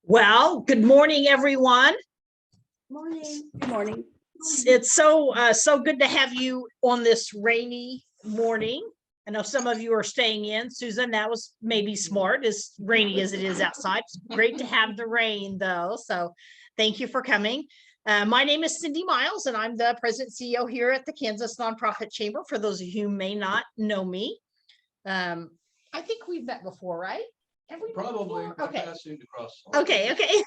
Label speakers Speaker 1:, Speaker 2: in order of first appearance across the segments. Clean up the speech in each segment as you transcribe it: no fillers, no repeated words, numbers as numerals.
Speaker 1: Well, good morning, everyone.
Speaker 2: Morning. Good morning.
Speaker 1: It's so good to have you on this rainy morning. I know some of you are staying in. Susan, that was maybe smart, as rainy as it is outside. It's great to have the rain, though. So thank you for coming. My name is Cindy Miles, and I'm the president CEO here at the Kansas Nonprofit Chamber, for those of you who may not know me. I think we've met before, right? Have we met
Speaker 3: Probably.
Speaker 1: before? Okay.
Speaker 3: Okay.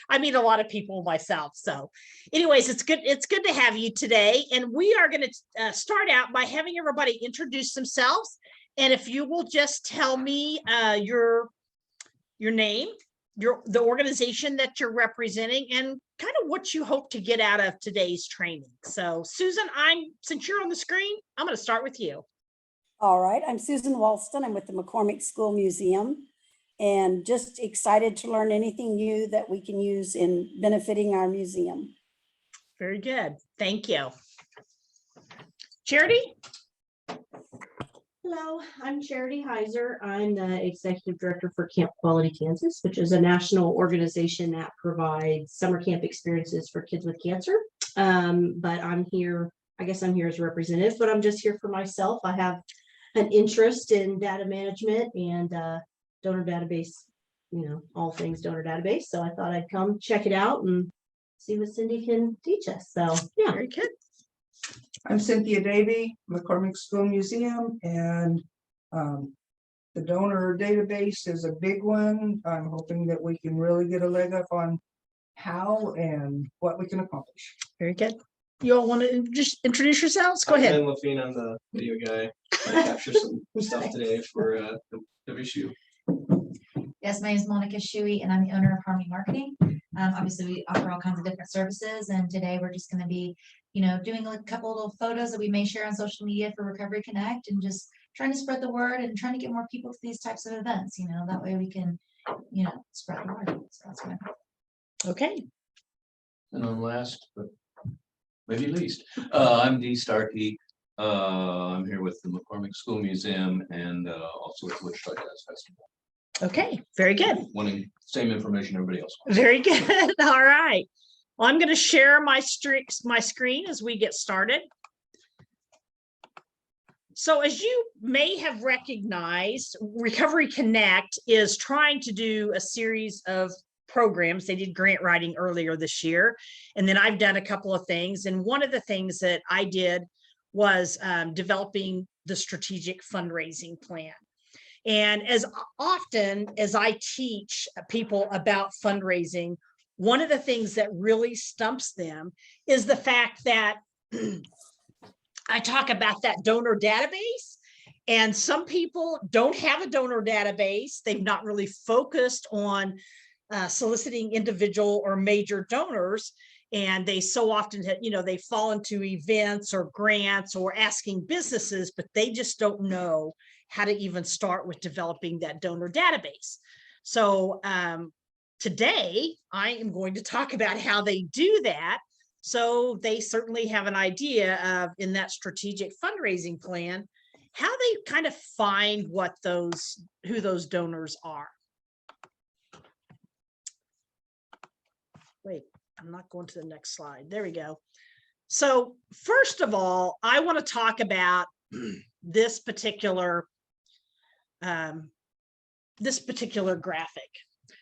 Speaker 1: I meet a lot of people myself. So anyways, it's good to have you today. And we are going to start out by having everybody introduce themselves. And if you will just tell me your name, the organization that you're representing, and kind of what you hope to get out of today's training. So Susan, since you're on the screen, I'm going to start with you.
Speaker 2: All right. I'm Susan Walston. I'm with the McCormick School Museum and just excited to learn anything new that we can use in benefiting our museum.
Speaker 1: Very good. Thank you. Charity?
Speaker 4: Hello, I'm Charity Heiser. I'm the Executive Director for Camp Quality Kansas, which is a national organization that provides summer camp experiences for kids with cancer. But I'm here as a representative, but I'm just here for myself. I have an interest in data management and donor database, all things donor database. So I thought I'd come check it out and see what Cindy can teach us. So yeah.
Speaker 1: Very good.
Speaker 5: I'm Cynthia Davey, McCormick School Museum, and the donor database is a big one. I'm hoping that we can really get a leg up on how and what we can accomplish.
Speaker 1: Very good. You all want to just introduce yourselves? Go ahead.
Speaker 3: I'm Lafine. I'm the video guy. I capture some stuff today for the issue.
Speaker 6: Yes, my name is Monica Shuey, and I'm the owner of Harmony Marketing. Obviously, we offer all kinds of different services, and today we're just going to be, doing a couple of little photos that we may share on social media for Recovery Connect, and just trying to spread the word and trying to get more people to these types of events. That way we can, spread the word. So that's what I'm.
Speaker 1: Okay.
Speaker 3: And on last, but maybe least, I'm Dee Starkey. I'm here with the McCormick School Museum and also with Wichita Jazz Festival.
Speaker 1: Okay. Very good.
Speaker 3: Wanting same information everybody else wants.
Speaker 1: Very good. All right. Well, I'm going to share my screen as we get started. So as you may have recognized, Recovery Connect is trying to do a series of programs. They did grant writing earlier this year, and then I've done a couple of things. And one of the things that I did was developing the strategic fundraising plan. And as often as I teach people about fundraising, one of the things that really stumps them is the fact that I talk about that donor database, and some people don't have a donor database. They've not really focused on soliciting individual or major donors. And they so often, they fall into events or grants or asking businesses, but they just don't know how to even start with developing that donor database. So today I am going to talk about how they do that. So they certainly have an idea of, in that strategic fundraising plan, how they kind of find who those donors are. Wait, I'm not going to the next slide. There we go. So first of all, I want to talk about this particular graphic.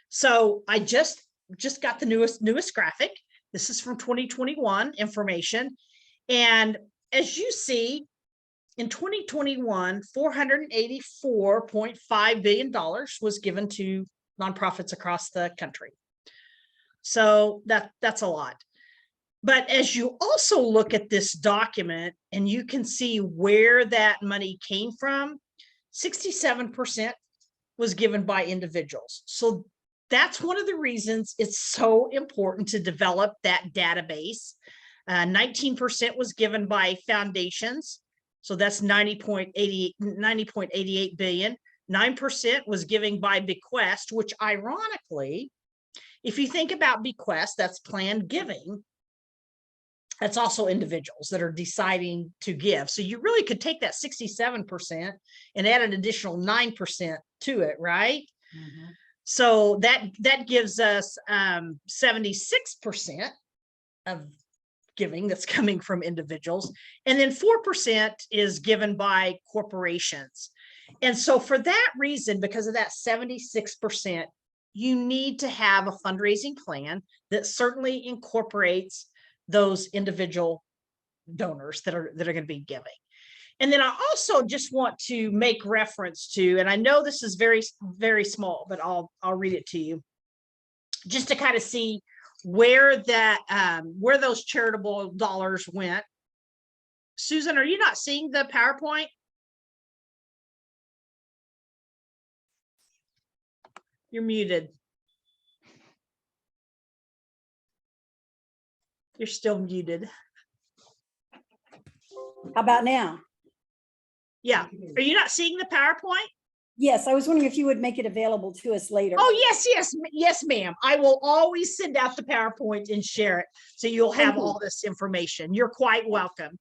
Speaker 1: So I just got the newest graphic. This is from 2021 information. And as you see, in 2021, $484.5 billion was given to nonprofits across the country. So that's a lot. But as you also look at this document and you can see where that money came from, 67% was given by individuals. So that's one of the reasons it's so important to develop that database. 19% was given by foundations. So that's 90.88 billion. 9% was given by bequest, which ironically, if you think about bequest, that's planned giving. That's also individuals that are deciding to give. So you really could take that 67% and add an additional 9% to it, right? Mm-hmm. So that gives us 76% of giving that's coming from individuals. And then 4% is given by corporations. And so for that reason, because of that 76%, you need to have a fundraising plan that certainly incorporates those individual donors that are going to be giving. And then I also just want to make reference to, and I know this is very, very small, but I'll read it to you just to kind of see where those charitable dollars went. Susan, are you not seeing the PowerPoint? You're muted. You're still muted.
Speaker 2: How about now?
Speaker 1: Yeah. Are you not seeing the PowerPoint?
Speaker 2: Yes, I was wondering if you would make it available to us later.
Speaker 1: Oh, yes, ma'am. I will always send out the PowerPoint and share it. So you'll have all this information. You're quite welcome.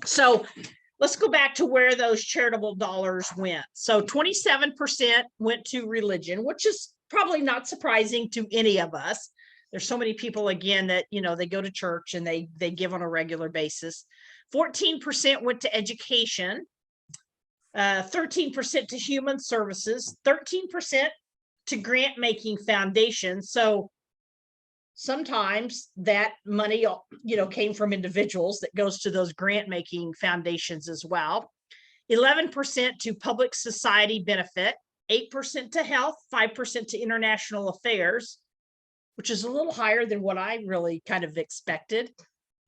Speaker 1: So let's go back to where those charitable dollars went. So 27% went to religion, which is probably not surprising to any of us. There's so many people, again, that, they go to church and they give on a regular basis. 14% went to education, 13% to human services, 13% to grant making foundations. So sometimes that money, came from individuals that goes to those grant making foundations as well. 11% to public society benefit, 8% to health, 5% to international affairs, which is a little higher than what I really kind of expected.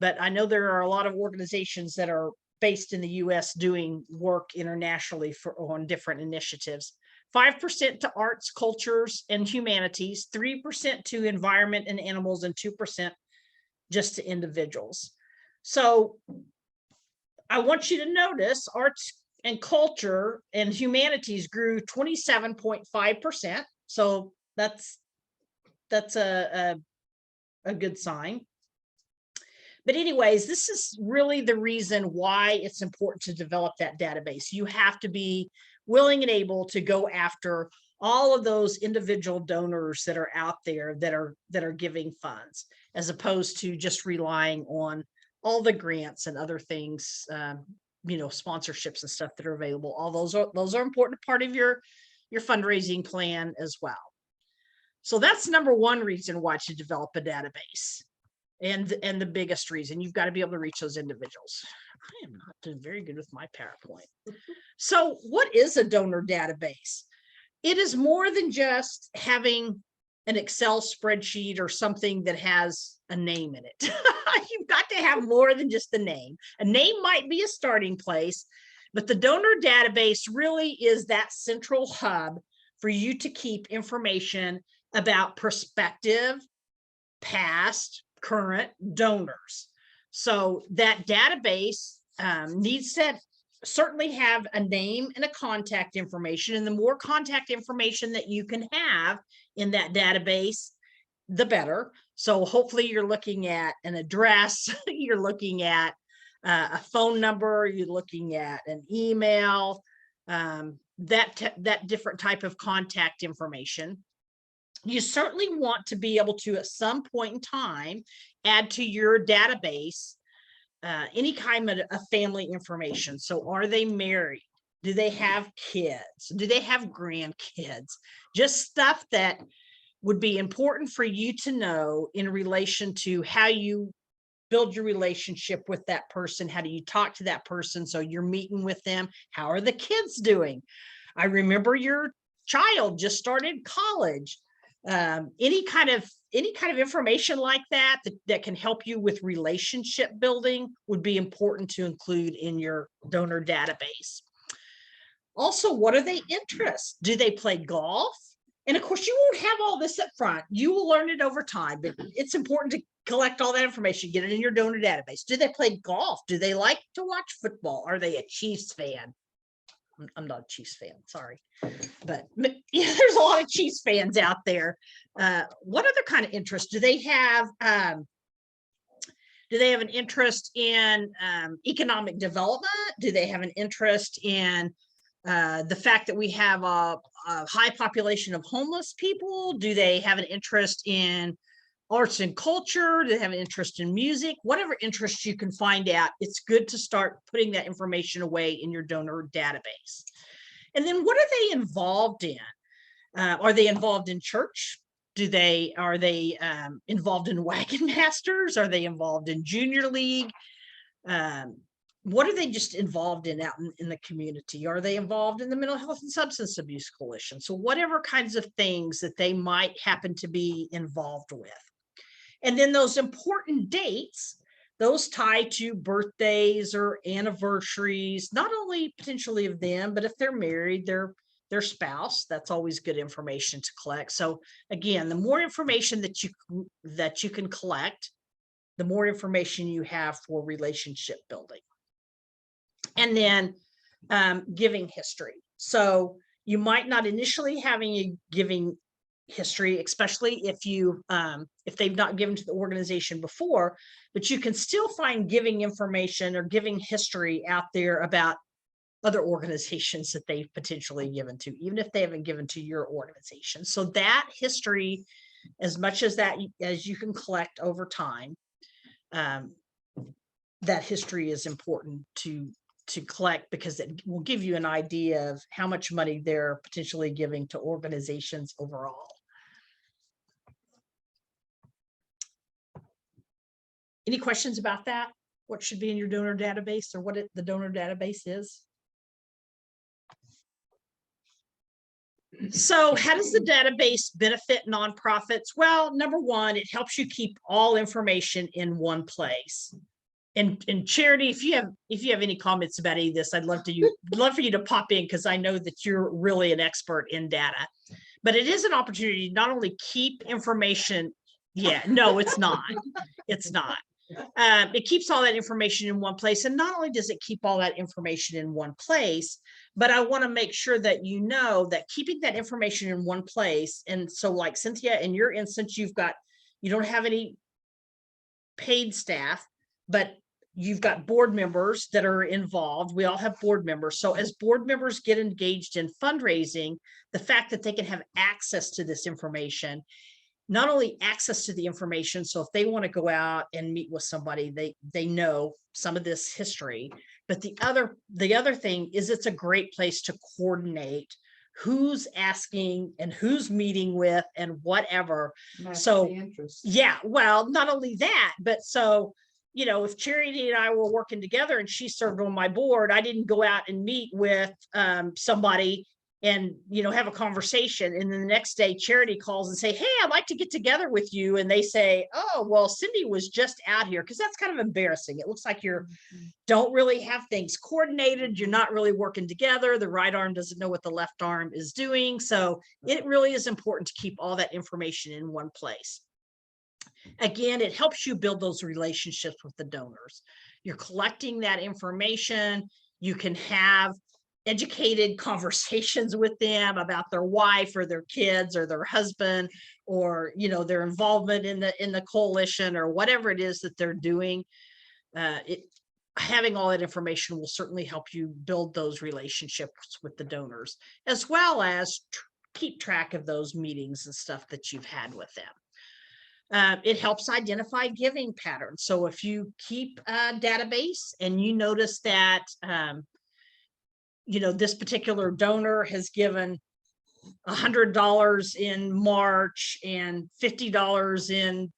Speaker 1: But I know there are a lot of organizations that are based in the US doing work internationally on different initiatives. 5% to arts, cultures, and humanities, 3% to environment and animals, and 2% just to individuals. So I want you to notice arts and culture and humanities grew 27.5%. So that's a good sign. But anyways, this is really the reason why it's important to develop that database. You have to be willing and able to go after all of those individual donors that are out there that are giving funds, as opposed to just relying on all the grants and other things, sponsorships and stuff that are available. All those are important part of your fundraising plan as well. So that's number one reason why to develop a database. And the biggest reason, you've got to be able to reach those individuals. I am not doing very good with my PowerPoint. So what is a donor database? It is more than just having an Excel spreadsheet or something that has a name in it. You've got to have more than just the name. A name might be a starting place, but the donor database really is that central hub for you to keep information about prospective, past, current donors. So that database needs to certainly have a name and a contact information, and the more contact information that you can have in that database, the better. So hopefully you're looking at an address, you're looking at a phone number, you're looking at an email, that different type of contact information. You certainly want to be able to, at some point in time, add to your database any kind of family information. So are they married? Do they have kids? Do they have grandkids? Just stuff that would be important for you to know in relation to how you build your relationship with that person. How do you talk to that person? So you're meeting with them. How are the kids doing? I remember your child just started college. Any kind of information like that can help you with relationship building would be important to include in your donor database. Also, what are their interests? Do they play golf? And of course, you won't have all this up front. You will learn it over time, but it's important to collect all that information, get it in your donor database. Do they play golf? Do they like to watch football? Are they a Chiefs fan? I'm not a Chiefs fan, sorry. But yeah, there's a lot of Chiefs fans out there. What other kind of interest do they have? Do they have an interest in economic development? Do they have an interest in The fact that we have a high population of homeless people, do they have an interest in arts and culture? Do they have an interest in music? Whatever interest you can find out, it's good to start putting that information away in your donor database. And then what are they involved in? Are they involved in church? Are they involved in Wagon Masters? Are they involved in Junior League? What are they just involved in out in the community? Are they involved in the Mental Health and Substance Abuse Coalition? So whatever kinds of things that they might happen to be involved with. And then those important dates, those tie to birthdays or anniversaries, not only potentially of them, but if they're married, their spouse. That's always good information to collect. So again, the more information that you can collect, the more information you have for relationship building. And then giving history. So you might not initially having a giving history, especially if they've not given to the organization before, but you can still find giving information or giving history out there about other organizations that they've potentially given to, even if they haven't given to your organization. So that history, as much as you can collect over time, that history is important to collect, because it will give you an idea of how much money they're potentially giving to organizations overall. Any questions about that? What should be in your donor database, or what the donor database is? So how does the database benefit nonprofits? Well, number one, it helps you keep all information in one place. And Charity, if you have any comments about any of this, I'd love for you to pop in, because I know that you're really an expert in data. But it is an opportunity to not only keep information. Yeah, no, it's not. It's not. It keeps all that information in one place. And not only does it keep all that information in one place, but I want to make sure that you know that keeping that information in one place. And so like Cynthia, in your instance, you don't have any paid staff, but you've got board members that are involved. We all have board members. So as board members get engaged in fundraising, the fact that they can have access to this information, not only access to the information, so if they want to go out and meet with somebody, they know some of this history, but the other thing is it's a great place to coordinate who's asking and who's meeting with and whatever. So yeah, well, not only that, but so, if Charity and I were working together and she served on my board, I didn't go out and meet with somebody and, have a conversation. And then the next day Charity calls and say, hey, I'd like to get together with you. And they say, oh, well, Cindy was just out here, because that's kind of embarrassing. It looks like don't really have things coordinated. You're not really working together. The right arm doesn't know what the left arm is doing. So it really is important to keep all that information in one place. Again, it helps you build those relationships with the donors. You're collecting that information. You can have educated conversations with them about their wife or their kids or their husband, or their involvement in the coalition or whatever it is that they're doing. Having all that information will certainly help you build those relationships with the donors, as well as keep track of those meetings and stuff that you've had with them. It helps identify giving patterns. So if you keep a database and you notice that, this particular donor has given $100 in March and $50 in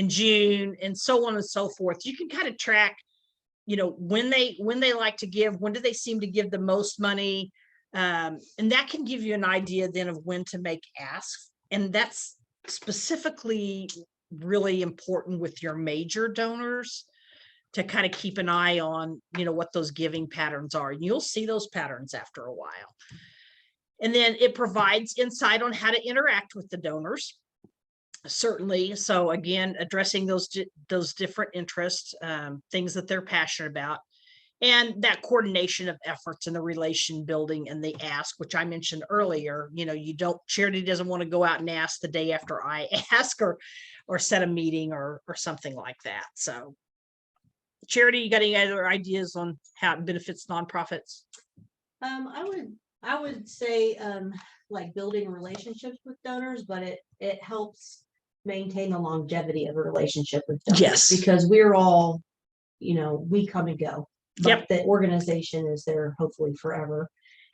Speaker 1: June, and so on and so forth, you can kind of track, when they like to give, when do they seem to give the most money, and that can give you an idea then of when to make asks. And that's specifically really important with your major donors, to kind of keep an eye on, what those giving patterns are. And you'll see those patterns after a while. And then it provides insight on how to interact with the donors, certainly. So again, addressing those different interests, things that they're passionate about. And that coordination of efforts and the relation building and the ask, which I mentioned earlier, Charity doesn't want to go out and ask the day after I ask, or set a meeting or something like that. So Charity, you got any other ideas on how it benefits nonprofits?
Speaker 4: I would say, like building relationships with donors, but it helps maintain the longevity of a relationship with donors.
Speaker 1: Yes.
Speaker 4: Because we're all, we come and go.
Speaker 1: Yep.
Speaker 4: But the organization is there hopefully forever.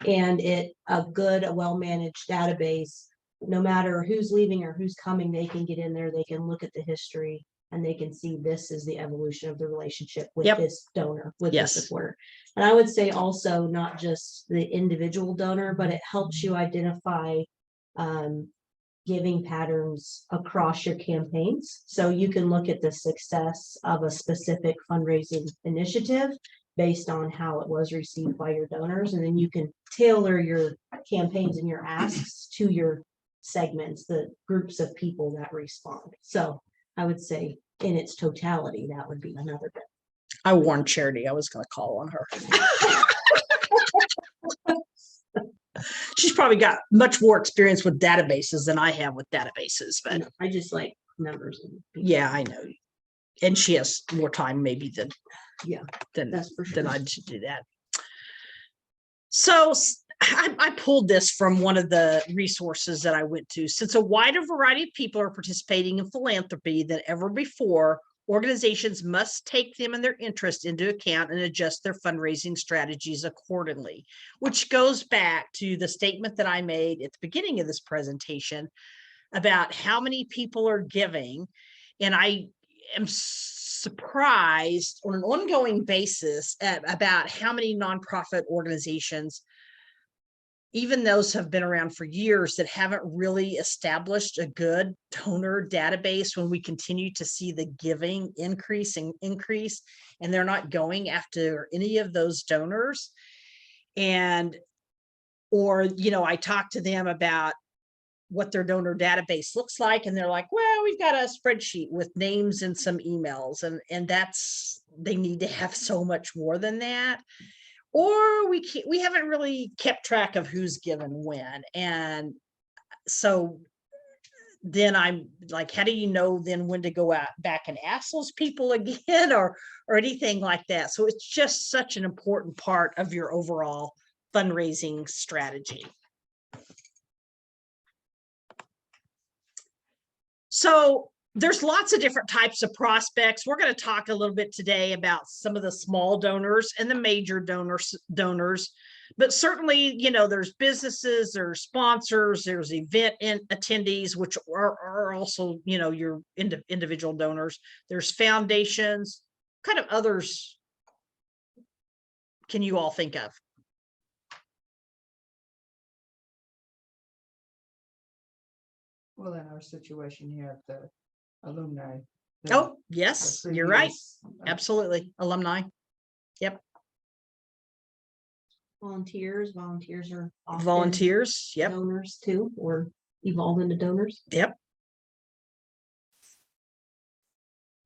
Speaker 4: And a well-managed database, no matter who's leaving or who's coming, they can get in there, they can look at the history, and they can see this is the evolution of the relationship with
Speaker 1: Yep.
Speaker 4: this donor, with
Speaker 1: Yes.
Speaker 4: this supporter. And I would say also not just the individual donor, but it helps you identify giving patterns across your campaigns. So you can look at the success of a specific fundraising initiative based on how it was received by your donors. And then you can tailor your campaigns and your asks to your segments, the groups of people that respond. So I would say in its totality, that would be another bit.
Speaker 1: I warned Charity I was going to call on her. She's probably got much more experience with databases than I have with databases, but
Speaker 4: I just like numbers. And people.
Speaker 1: yeah, I know. And she has more time maybe than
Speaker 4: That's for sure.
Speaker 1: than I should do that. So I pulled this from one of the resources that I went to. Since a wider variety of people are participating in philanthropy than ever before, organizations must take them and their interest into account and adjust their fundraising strategies accordingly, which goes back to the statement that I made at the beginning of this presentation about how many people are giving. And I am surprised on an ongoing basis about how many nonprofit organizations, even those have been around for years, that haven't really established a good donor database when we continue to see the giving increase, and they're not going after any of those donors. Or I talk to them about what their donor database looks like, and they're like, well, we've got a spreadsheet with names and some emails, and they need to have so much more than that. Or we haven't really kept track of who's given when. And so then I'm like, how do you know then when to go out back and ask those people again or anything like that? So it's just such an important part of your overall fundraising strategy. So there's lots of different types of prospects. We're going to talk a little bit today about some of the small donors and the major donors, but certainly, there's businesses, there's sponsors, there's event attendees, which are also, your individual donors. There's foundations, kind of others. Can you all think of?
Speaker 5: Well, in our situation, you have the alumni.
Speaker 1: Oh, yes, you're right.
Speaker 5: Absolutely.
Speaker 1: Absolutely. Alumni.
Speaker 4: Volunteers are often
Speaker 1: Volunteers. Yep.
Speaker 4: donors too, or evolve into donors.
Speaker 1: Yep.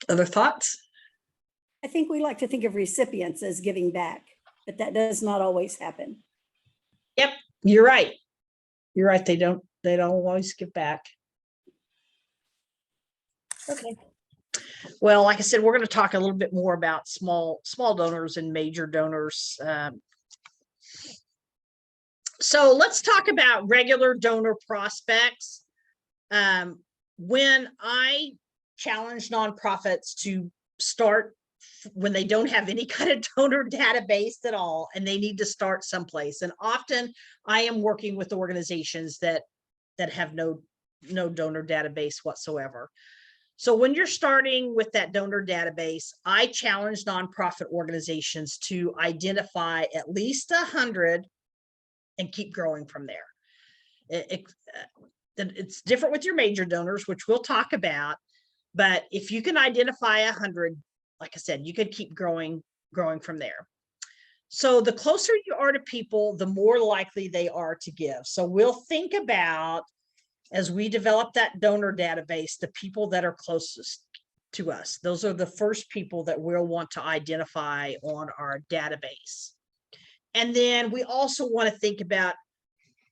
Speaker 1: Other thoughts?
Speaker 2: I think we like to think of recipients as giving back, but that does not always happen.
Speaker 1: Yep. You're right. You're right. They don't always give back. Okay. Well, like I said, we're going to talk a little bit more about small donors and major donors. So let's talk about regular donor prospects. When I challenge nonprofits to start when they don't have any kind of donor database at all, and they need to start someplace. And often I am working with organizations that have no donor database whatsoever. So when you're starting with that donor database, I challenge nonprofit organizations to identify at least 100 and keep growing from there. It's different with your major donors, which we'll talk about. But if you can identify 100, like I said, you could keep growing from there. So the closer you are to people, the more likely they are to give. So we'll think about, as we develop that donor database, the people that are closest to us. Those are the first people that we'll want to identify on our database. And then we also want to think about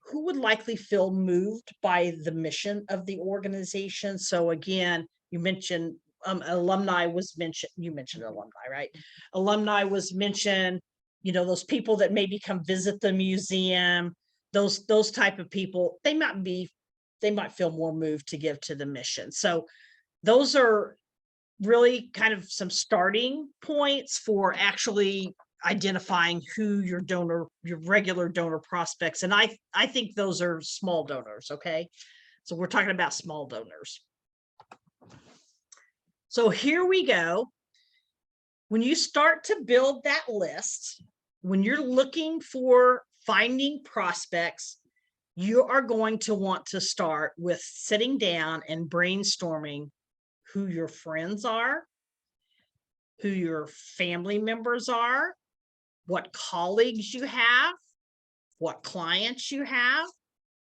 Speaker 1: who would likely feel moved by the mission of the organization. So again, you mentioned alumni was mentioned, you mentioned alumni, right? Alumni was mentioned, those people that maybe come visit the museum, those type of people, they might feel more moved to give to the mission. So those are really kind of some starting points for actually identifying who your regular donor prospects. And I think those are small donors. Okay. So we're talking about small donors. So here we go. When you start to build that list, when you're looking for finding prospects, you are going to want to start with sitting down and brainstorming who your friends are, who your family members are, what colleagues you have, what clients you have,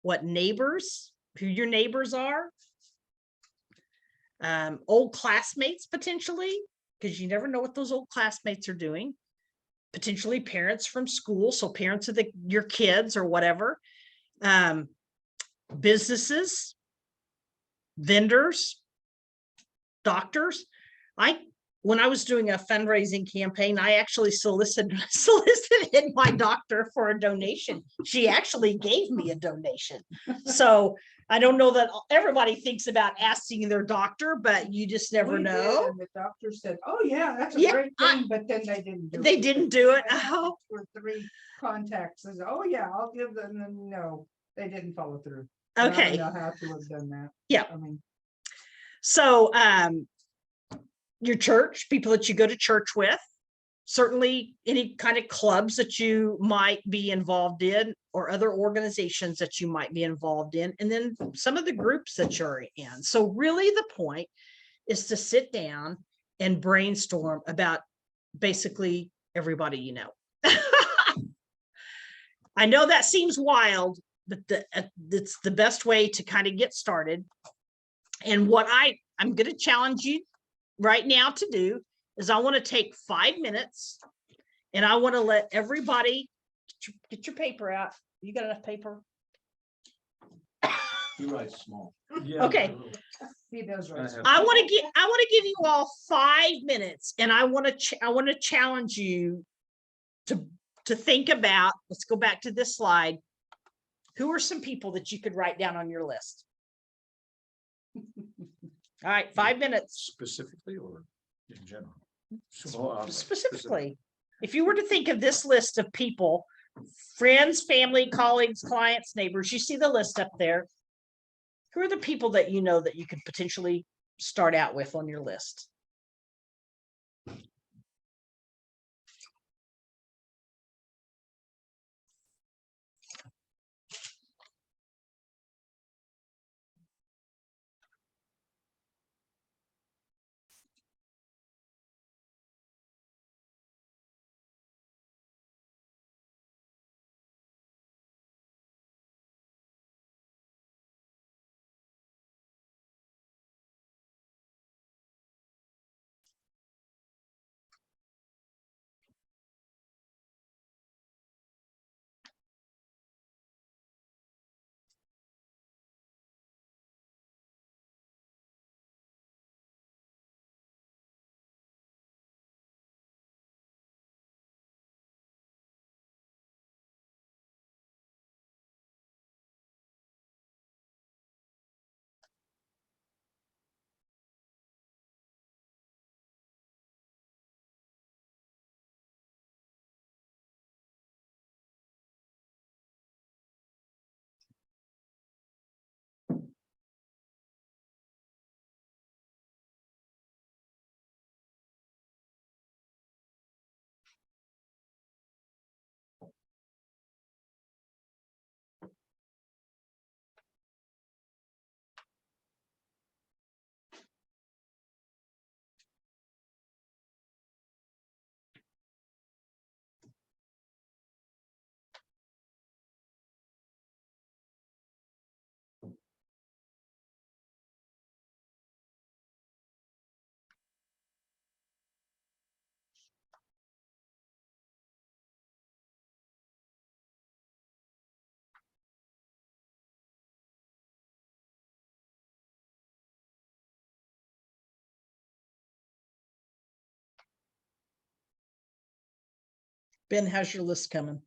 Speaker 1: what neighbors, who your neighbors are, old classmates potentially, because you never know what those old classmates are doing, potentially parents from school, so parents of your kids or whatever, businesses, vendors, doctors. When I was doing a fundraising campaign, I actually solicited my doctor for a donation. She actually gave me a donation. So I don't know that everybody thinks about asking their doctor, but you just never
Speaker 5: We did,
Speaker 1: know.
Speaker 5: and the doctor said, oh yeah, that's a
Speaker 1: Yeah,
Speaker 5: great thing, but then they didn't do it.
Speaker 1: They didn't do it.
Speaker 5: I had
Speaker 1: Oh,
Speaker 5: 2 or 3 contacts, says, oh yeah, I'll give them, and no, they didn't follow through. I don't
Speaker 1: okay.
Speaker 5: know how to have done that.
Speaker 1: Yeah.
Speaker 5: I mean,
Speaker 1: So your church, people that you go to church with, certainly any kind of clubs that you might be involved in or other organizations that you might be involved in, and then some of the groups that you're in. So really the point is to sit down and brainstorm about basically everybody you know. I know that seems wild, but it's the best way to kind of get started. And what I'm going to challenge you right now to do is I want to take 5 minutes and I want to let everybody get your paper out. You got enough paper?
Speaker 3: You write small.
Speaker 1: Okay.
Speaker 5: he does right.
Speaker 1: I want to give you all 5 minutes, and I want to challenge you to think about, let's go back to this slide. Who are some people that you could write down on your list? All right, 5 minutes.
Speaker 7: Specifically or in general?
Speaker 1: Specifically, if you were to think of this list of people, friends, family, colleagues, clients, neighbors, you see the list up there. Who are the people that you know that you could potentially start out with on your list? Ben, how's your list coming?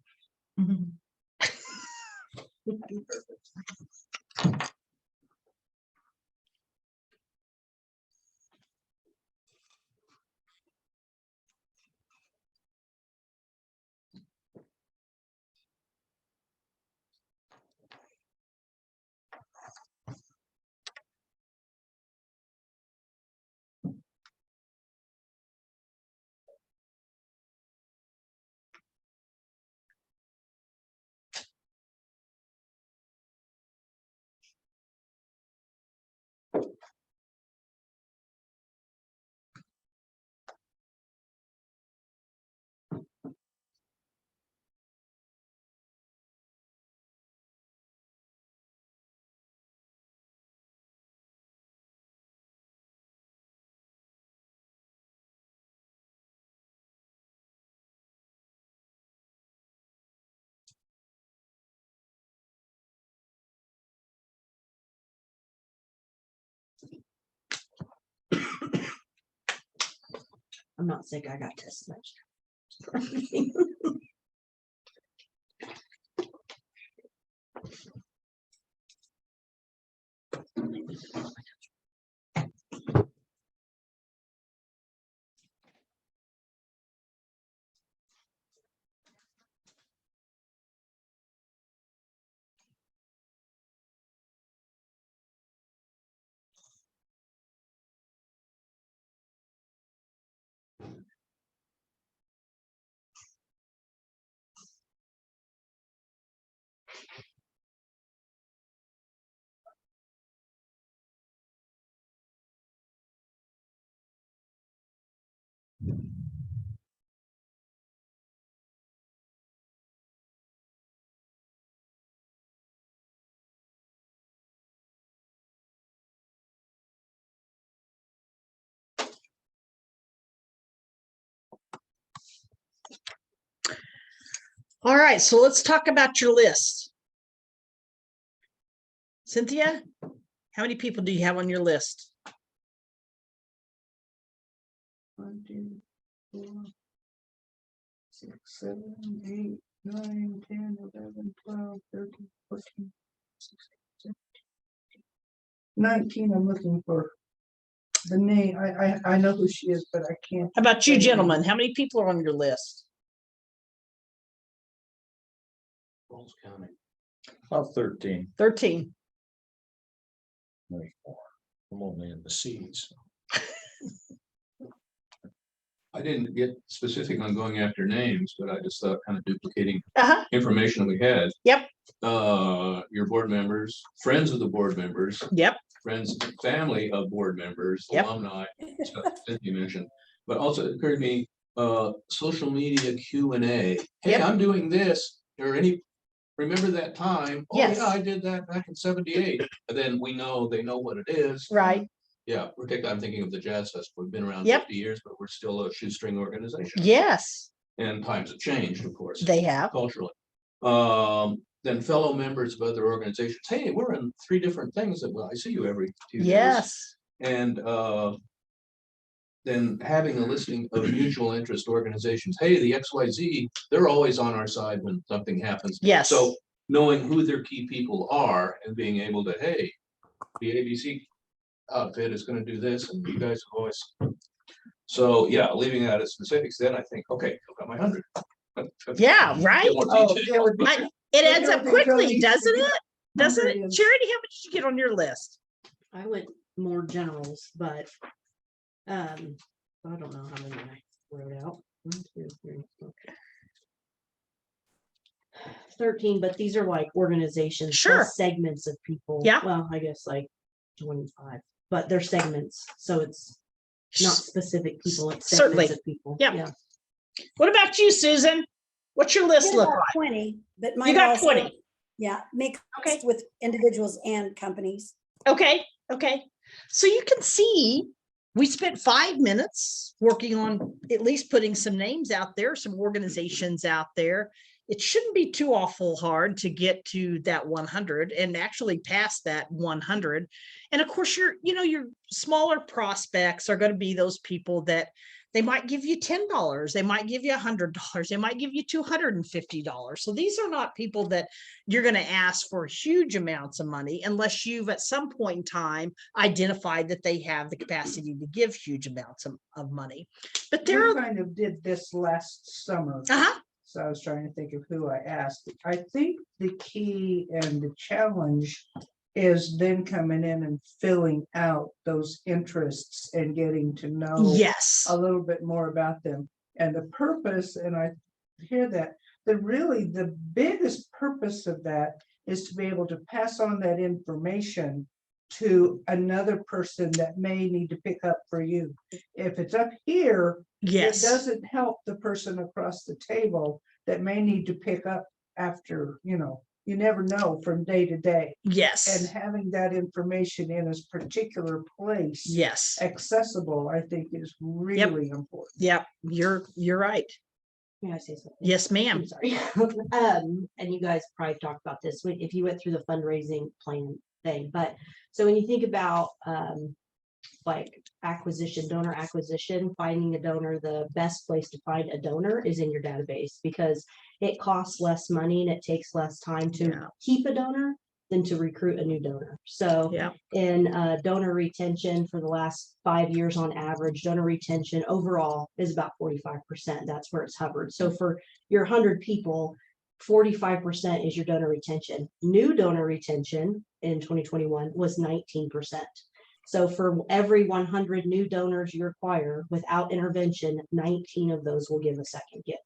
Speaker 4: I'm not sick. I got tested.
Speaker 1: All right, so let's talk about your list. Cynthia, how many people do you have on your list?
Speaker 5: 1, 2, 4, 6, 7, 8, 9, 10, 11, 12, 13, 14, 16, 17, 19. I'm looking for the name. I know who she is, but I can't.
Speaker 1: How about you, gentlemen? How many people are on your list?
Speaker 3: Falls County.
Speaker 7: About 13.
Speaker 1: 13.
Speaker 7: There's more. I'm only in the C's.
Speaker 3: I didn't get specific on going after names, but I just thought kind of duplicating
Speaker 1: Uh-huh.
Speaker 3: information we had.
Speaker 1: Yep.
Speaker 3: Your board members, friends of the board members,
Speaker 1: Yep.
Speaker 3: friends, family of board members,
Speaker 1: Yep.
Speaker 3: alumni, stuff that you mentioned. But also it occurred to me, social media Q&A. Hey,
Speaker 1: Yep.
Speaker 3: I'm doing this, or remember that time? Oh,
Speaker 1: Yes.
Speaker 3: yeah, I did that back in 78. And then they know what it is.
Speaker 1: Right.
Speaker 3: Yeah, I'm thinking of the Jazz Festival. We've been around
Speaker 1: Yep.
Speaker 3: 50 years, but we're still a shoestring organization.
Speaker 1: Yes,
Speaker 3: And times have changed, of course,
Speaker 1: they have.
Speaker 3: culturally. Then fellow members of other organizations, hey, we're in 3 different things that, well, I see you every 2 days.
Speaker 1: Yes.
Speaker 3: And then having a listing of mutual interest organizations, hey, the XYZ, they're always on our side when something happens.
Speaker 1: Yes.
Speaker 3: So knowing who their key people are and being able to, hey, the ABC outfit is going to do this, and you guys have always. So yeah, leaving out of specifics, then I think, okay, I've got my 100.
Speaker 1: Yeah, right.
Speaker 3: Get more
Speaker 5: Oh,
Speaker 3: detail.
Speaker 5: it would be.
Speaker 1: It adds up
Speaker 5: Everything
Speaker 1: quickly,
Speaker 5: needs to
Speaker 1: doesn't
Speaker 5: be
Speaker 1: it? Doesn't it?
Speaker 5: numbered
Speaker 1: Charity, how much did you get on your list?
Speaker 4: I went more generals, but I don't know how many I wrote out. 1, 2, 3, 4. 13, but these are like organizations,
Speaker 1: Sure.
Speaker 4: plus segments of people.
Speaker 1: Yeah.
Speaker 4: Well, I guess like 25, but they're segments, so it's not specific people, it's
Speaker 1: Certainly.
Speaker 4: segments of people.
Speaker 1: Yep.
Speaker 4: Yeah.
Speaker 1: What about you, Susan? What's your list
Speaker 2: Get
Speaker 1: look
Speaker 2: about
Speaker 1: like?
Speaker 2: 20, but
Speaker 1: You
Speaker 2: mine
Speaker 1: got
Speaker 2: also,
Speaker 1: 20.
Speaker 2: yeah, mixed
Speaker 1: Okay.
Speaker 2: with individuals and companies.
Speaker 1: Okay, okay. So you can see, we spent 5 minutes working on at least putting some names out there, some organizations out there. It shouldn't be too awful hard to get to that 100 and actually pass that 100. And of course, your smaller prospects are going to be those people that they might give you $10, they might give you $100, they might give you $250. So these are not people that you're going to ask for huge amounts of money unless you've at some point in time identified that they have the capacity to give huge amounts of money. But
Speaker 5: We
Speaker 1: there are,
Speaker 5: kind of did this last summer.
Speaker 1: uh-huh,
Speaker 5: So I was trying to think of who I asked. I think the key and the challenge is then coming in and filling out those interests and getting to know
Speaker 1: yes,
Speaker 5: a little bit more about them. And the purpose, and I hear that, really the biggest purpose of that is to be able to pass on that information to another person that may need to pick up for you. If it's up here, it
Speaker 1: yes,
Speaker 5: doesn't help the person across the table that may need to pick up after, you never know from day to day. And
Speaker 1: yes,
Speaker 5: having that information in a particular place
Speaker 1: yes,
Speaker 5: accessible, I think is really important.
Speaker 1: yep, you're right.
Speaker 4: May I say something?
Speaker 1: Yes, ma'am.
Speaker 4: I'm sorry. And you guys probably talked about this if you went through the fundraising plan thing, but so when you think about like donor acquisition, finding a donor, the best place to find a donor is in your database because it costs less money and it takes less time to
Speaker 1: Yeah.
Speaker 4: keep a donor than to recruit a new donor. So
Speaker 1: Yeah,
Speaker 4: in donor retention for the last 5 years on average, donor retention overall is about 45%. That's where it's hovered. So for your 100 people, 45% is your donor retention. New donor retention in 2021 was 19%. So for every 100 new donors you acquire without intervention, 19 of those will give a second gift.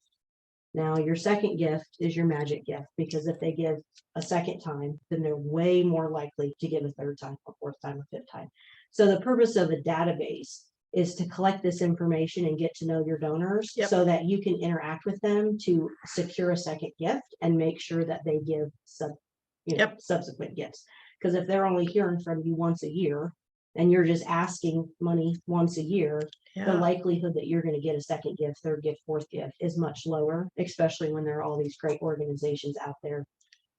Speaker 4: Now, your second gift is your magic gift, because if they give a second time, then they're way more likely to give a third time, a fourth time, a fifth time. So the purpose of a database is to collect this information and get to know your donors
Speaker 1: Yep.
Speaker 4: so that you can interact with them to secure a second gift and make sure that they give
Speaker 1: Yep.
Speaker 4: subsequent gifts. Because if they're only hearing from you once a year and you're just asking money once a year, the
Speaker 1: yeah,
Speaker 4: likelihood that you're going to get a second gift, third gift, fourth gift is much lower, especially when there are all these great organizations out there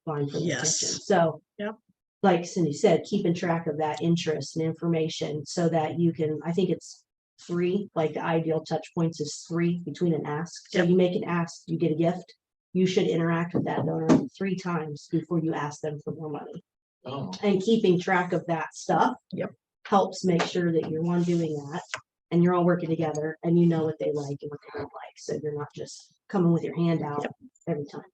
Speaker 4: vying for the
Speaker 1: Yes.
Speaker 4: attention. So,
Speaker 1: Yep.
Speaker 4: like Cindy said, keeping track of that interest and information so that you can, I think it's 3, like the ideal touch points is 3 between an ask. So
Speaker 1: Yep.
Speaker 4: you make an ask, you get a gift. You should interact with that donor 3 times before you ask them for more money.
Speaker 3: Oh,
Speaker 4: And keeping track of that stuff
Speaker 1: Yep.
Speaker 4: helps make sure that you're one doing that and you're all working together and you know what they like and what they don't like. So you're not just coming with your hand out every time.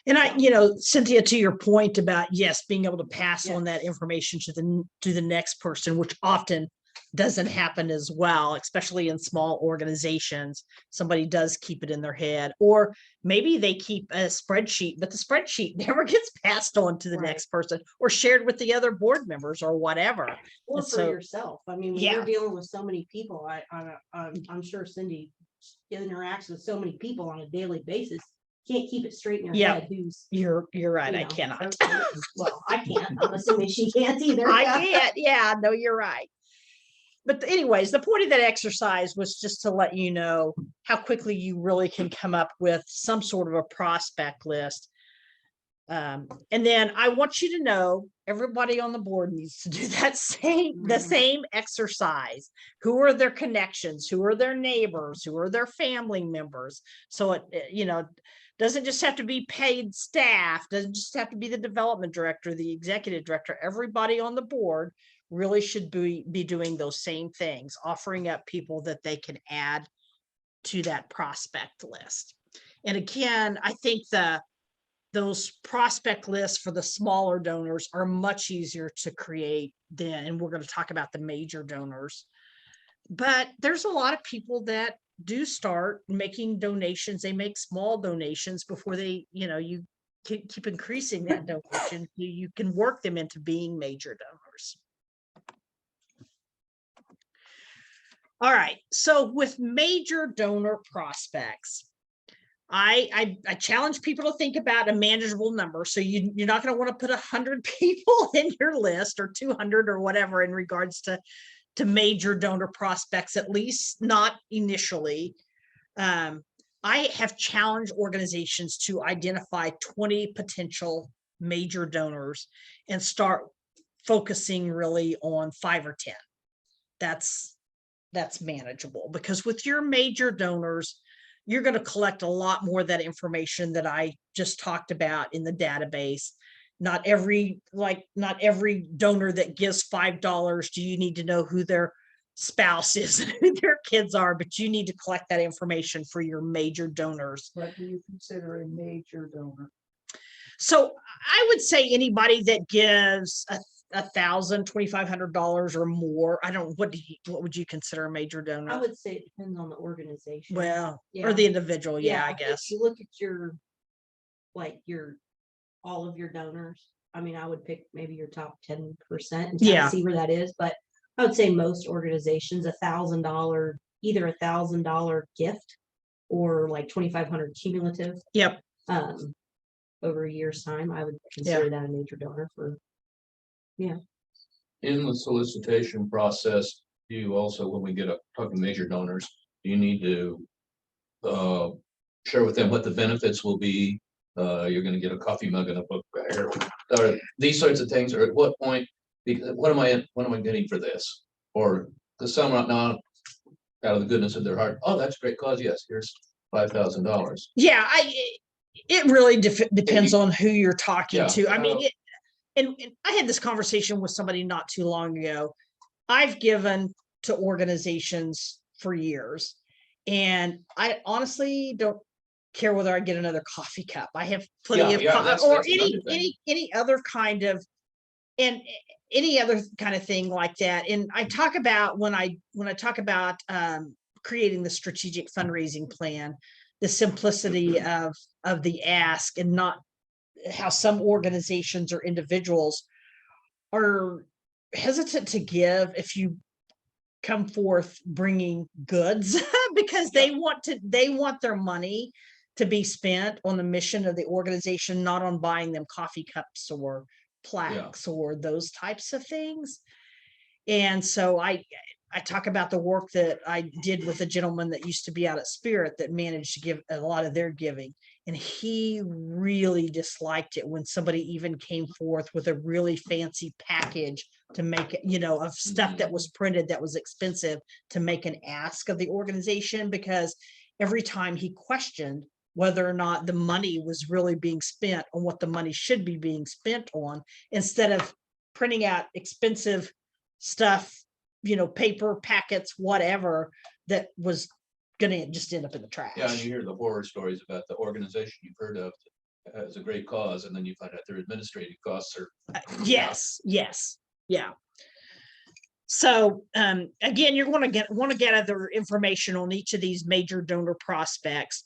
Speaker 1: and Cynthia, to your point about, yes, being able to pass on that information to the next person, which often doesn't happen as well, especially in small organizations. Somebody does keep it in their head, or maybe they keep a spreadsheet, but the spreadsheet never gets passed on to the
Speaker 4: Right.
Speaker 1: next person or shared with the other board members or whatever.
Speaker 4: Or
Speaker 1: And
Speaker 4: for
Speaker 1: so-
Speaker 4: yourself. I mean, when
Speaker 1: Yeah.
Speaker 4: you're dealing with so many people, I'm sure Cindy interacts with so many people on a daily basis. Can't keep it straight in your
Speaker 1: Yeah.
Speaker 4: head who's,
Speaker 1: You're right.
Speaker 4: You
Speaker 1: I
Speaker 4: know,
Speaker 1: cannot.
Speaker 4: well, I can't. I'm assuming she can't either.
Speaker 1: I can't. Yeah, no, you're right. But anyways, the point of that exercise was just to let you know how quickly you really can come up with some sort of a prospect list. And then I want you to know, everybody on the board needs to do that the
Speaker 4: Mhm.
Speaker 1: same exercise. Who are their connections? Who are their neighbors? Who are their family members? So it doesn't just have to be paid staff, doesn't just have to be the development director, the executive director. Everybody on the board really should be doing those same things, offering up people that they can add to that prospect list. And again, I think those prospect lists for the smaller donors are much easier to create than, and we're going to talk about the major donors. But there's a lot of people that do start making donations. They make small donations before they, you keep increasing that donation. You can work them into being major donors. All right. So with major donor prospects, I challenge people to think about a manageable number. So you're not going to want to put 100 people in your list or 200 or whatever in regards to major donor prospects, at least not initially. I have challenged organizations to identify 20 potential major donors and start focusing really on 5 or 10. That's that's manageable, because with your major donors, you're going to collect a lot more of that information that I just talked about in the database. Not every donor that gives $5, do you need to know who their spouse is and who their kids are, but you need to collect that information for your major donors.
Speaker 5: What do you consider a major donor?
Speaker 1: So I would say anybody that gives $2,500 or more. I don't, what would you consider a major donor?
Speaker 4: I would say it depends on the organization.
Speaker 1: Well, or
Speaker 4: Yeah.
Speaker 1: the individual, yeah, I
Speaker 4: if
Speaker 1: guess.
Speaker 4: You look at all of your donors. I mean, I would pick maybe your top 10% and
Speaker 1: Yeah.
Speaker 4: see where that is, but I would say most organizations, $1,000, either $1,000 gift or like 2,500 cumulative.
Speaker 1: Yep.
Speaker 4: Over a year's time, I would consider that a major donor for.
Speaker 3: In the solicitation process, you also, when we get up talking major donors, you need to share with them what the benefits will be. You're gonna get a coffee mug and a book bag, or these sorts of things, or at what point, what am I getting for this? Or because some are not out of the goodness of their heart, oh, that's a great cause, yes, here's $5,000.
Speaker 1: Yeah, it really depends on who you're talking
Speaker 3: Yeah,
Speaker 1: to. I mean, and I had this conversation with somebody not too long ago. I've given to organizations for years, and I honestly don't care whether I get another coffee cup. I have plenty of
Speaker 3: that's
Speaker 1: or
Speaker 3: another thing.
Speaker 1: any other kind of, and any other kind of thing like that. And I talk about when I talk about creating the strategic fundraising plan, the simplicity of the ask, and not how some organizations or individuals are hesitant to give if you come forth bringing goods because they want their money to be spent on the mission of the organization, not on buying them coffee cups or plaques or those types of things. And so I talk about the work that I did with a gentleman that used to be out at Spirit that managed to give a lot of their giving. And he really disliked it when somebody even came forth with a really fancy package to make it, of stuff that was printed that was expensive, to make an ask of the organization, because every time he questioned whether or not the money was really being spent on what the money should be being spent on, instead of printing out expensive stuff, paper packets, whatever, that was going to just end up in the trash.
Speaker 3: Yeah, and you hear the horror stories about the organization you've heard of that has a great cause, and then you find out their administrative costs are.
Speaker 1: Yes. Yeah. So again, you're going to want to gather information on each of these major donor prospects.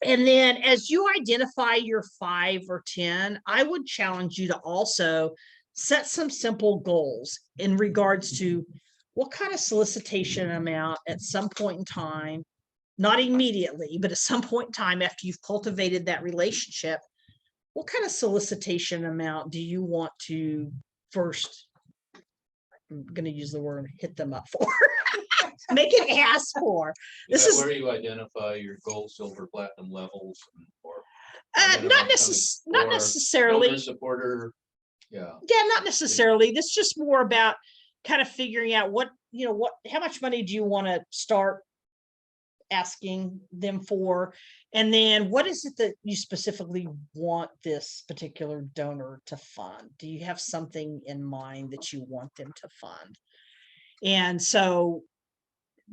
Speaker 1: And then as you identify your 5 or 10, I would challenge you to also set some simple goals in regards to what kind of solicitation amount at some point in time, not immediately, but at some point in time after you've cultivated that relationship, what kind of solicitation amount do you want to first, I'm going to use the word, hit them up for? Make it ask for. This is
Speaker 3: where you identify your gold, silver, platinum levels, or
Speaker 1: not necessarily
Speaker 3: supporter. Yeah,
Speaker 1: not necessarily. This is just more about kind of figuring out how much money do you want to start asking them for, and then what is it that you specifically want this particular donor to fund? Do you have something in mind that you want them to fund? And so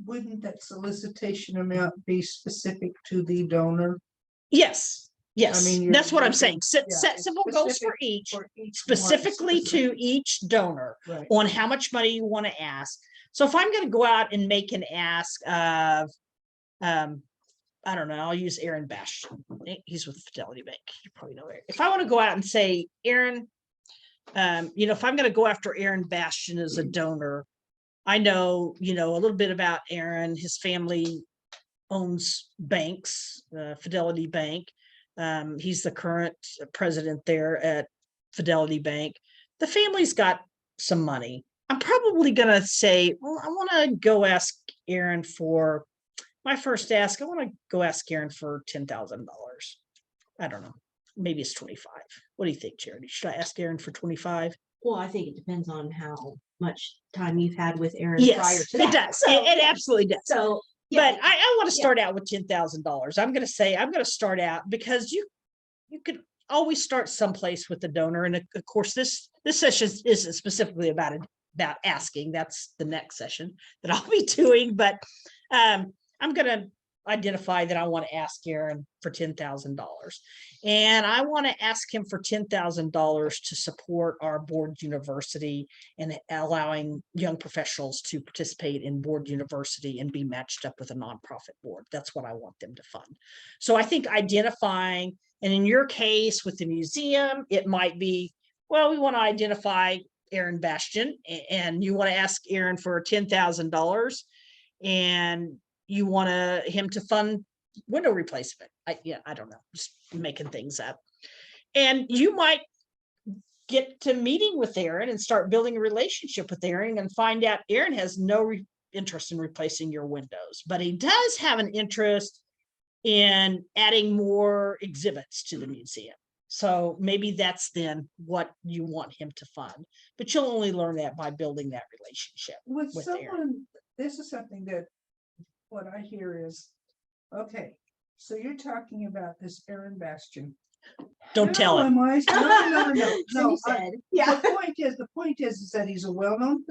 Speaker 5: Wouldn't that solicitation amount be specific to the donor?
Speaker 1: yes,
Speaker 5: mean,
Speaker 1: that's what I'm
Speaker 5: looking-
Speaker 1: saying. Set simple goals for each, specifically to each donor,
Speaker 5: Right.
Speaker 1: on how much money you want to ask. So if I'm going to go out and make an ask of, I don't know, I'll use Aaron Bastian. He's with Fidelity Bank. You probably know Aaron. If I want to go out and say, Aaron, if I'm going to go after Aaron Bastian as a donor, I know, a little bit about Aaron. His family owns banks, Fidelity Bank. He's the current president there at Fidelity Bank. The family's got some money. I'm probably going to say, well, I want to go ask Aaron for my first ask. I want to go ask Aaron for $10,000. I don't know. Maybe it's 25. What do you think, Charity? Should I ask Aaron for 25?
Speaker 4: Well, I think it depends on how much time you've had with Aaron prior
Speaker 1: Yes,
Speaker 4: to
Speaker 1: it
Speaker 4: that.
Speaker 1: does.
Speaker 4: So,
Speaker 1: It absolutely does.
Speaker 4: So, yeah,
Speaker 1: But I want to
Speaker 4: yeah.
Speaker 1: start out with $10,000. I'm going to say, I'm going to start out because you could always start someplace with the donor. And of course, this session isn't specifically about it, about asking. That's the next session that I'll be doing. But I'm going to identify that I want to ask Aaron for $10,000. And I want to ask him for $10,000 to support our Board University and allowing young professionals to participate in Board University and be matched up with a nonprofit board. That's what I want them to fund. So I think identifying, and in your case with the museum, it might be, well, we want to identify Aaron Bastian and you want to ask Aaron for $10,000 and you want him to fund window replacement. I don't know, just making things up. And you might get to meeting with Aaron and start building a relationship with Aaron and find out Aaron has no interest in replacing your windows, but he does have an interest in adding more exhibits to the museum. So maybe that's then what you want him to fund, but you'll only learn that by building that relationship.
Speaker 5: With
Speaker 1: with Aaron.
Speaker 5: someone, this is something that, what I hear is, okay, so you're talking about this Aaron Bastian.
Speaker 1: Don't tell
Speaker 5: How
Speaker 1: him.
Speaker 5: am I? No, no.
Speaker 4: Cindy said, yeah.
Speaker 5: The point is that he's a well-known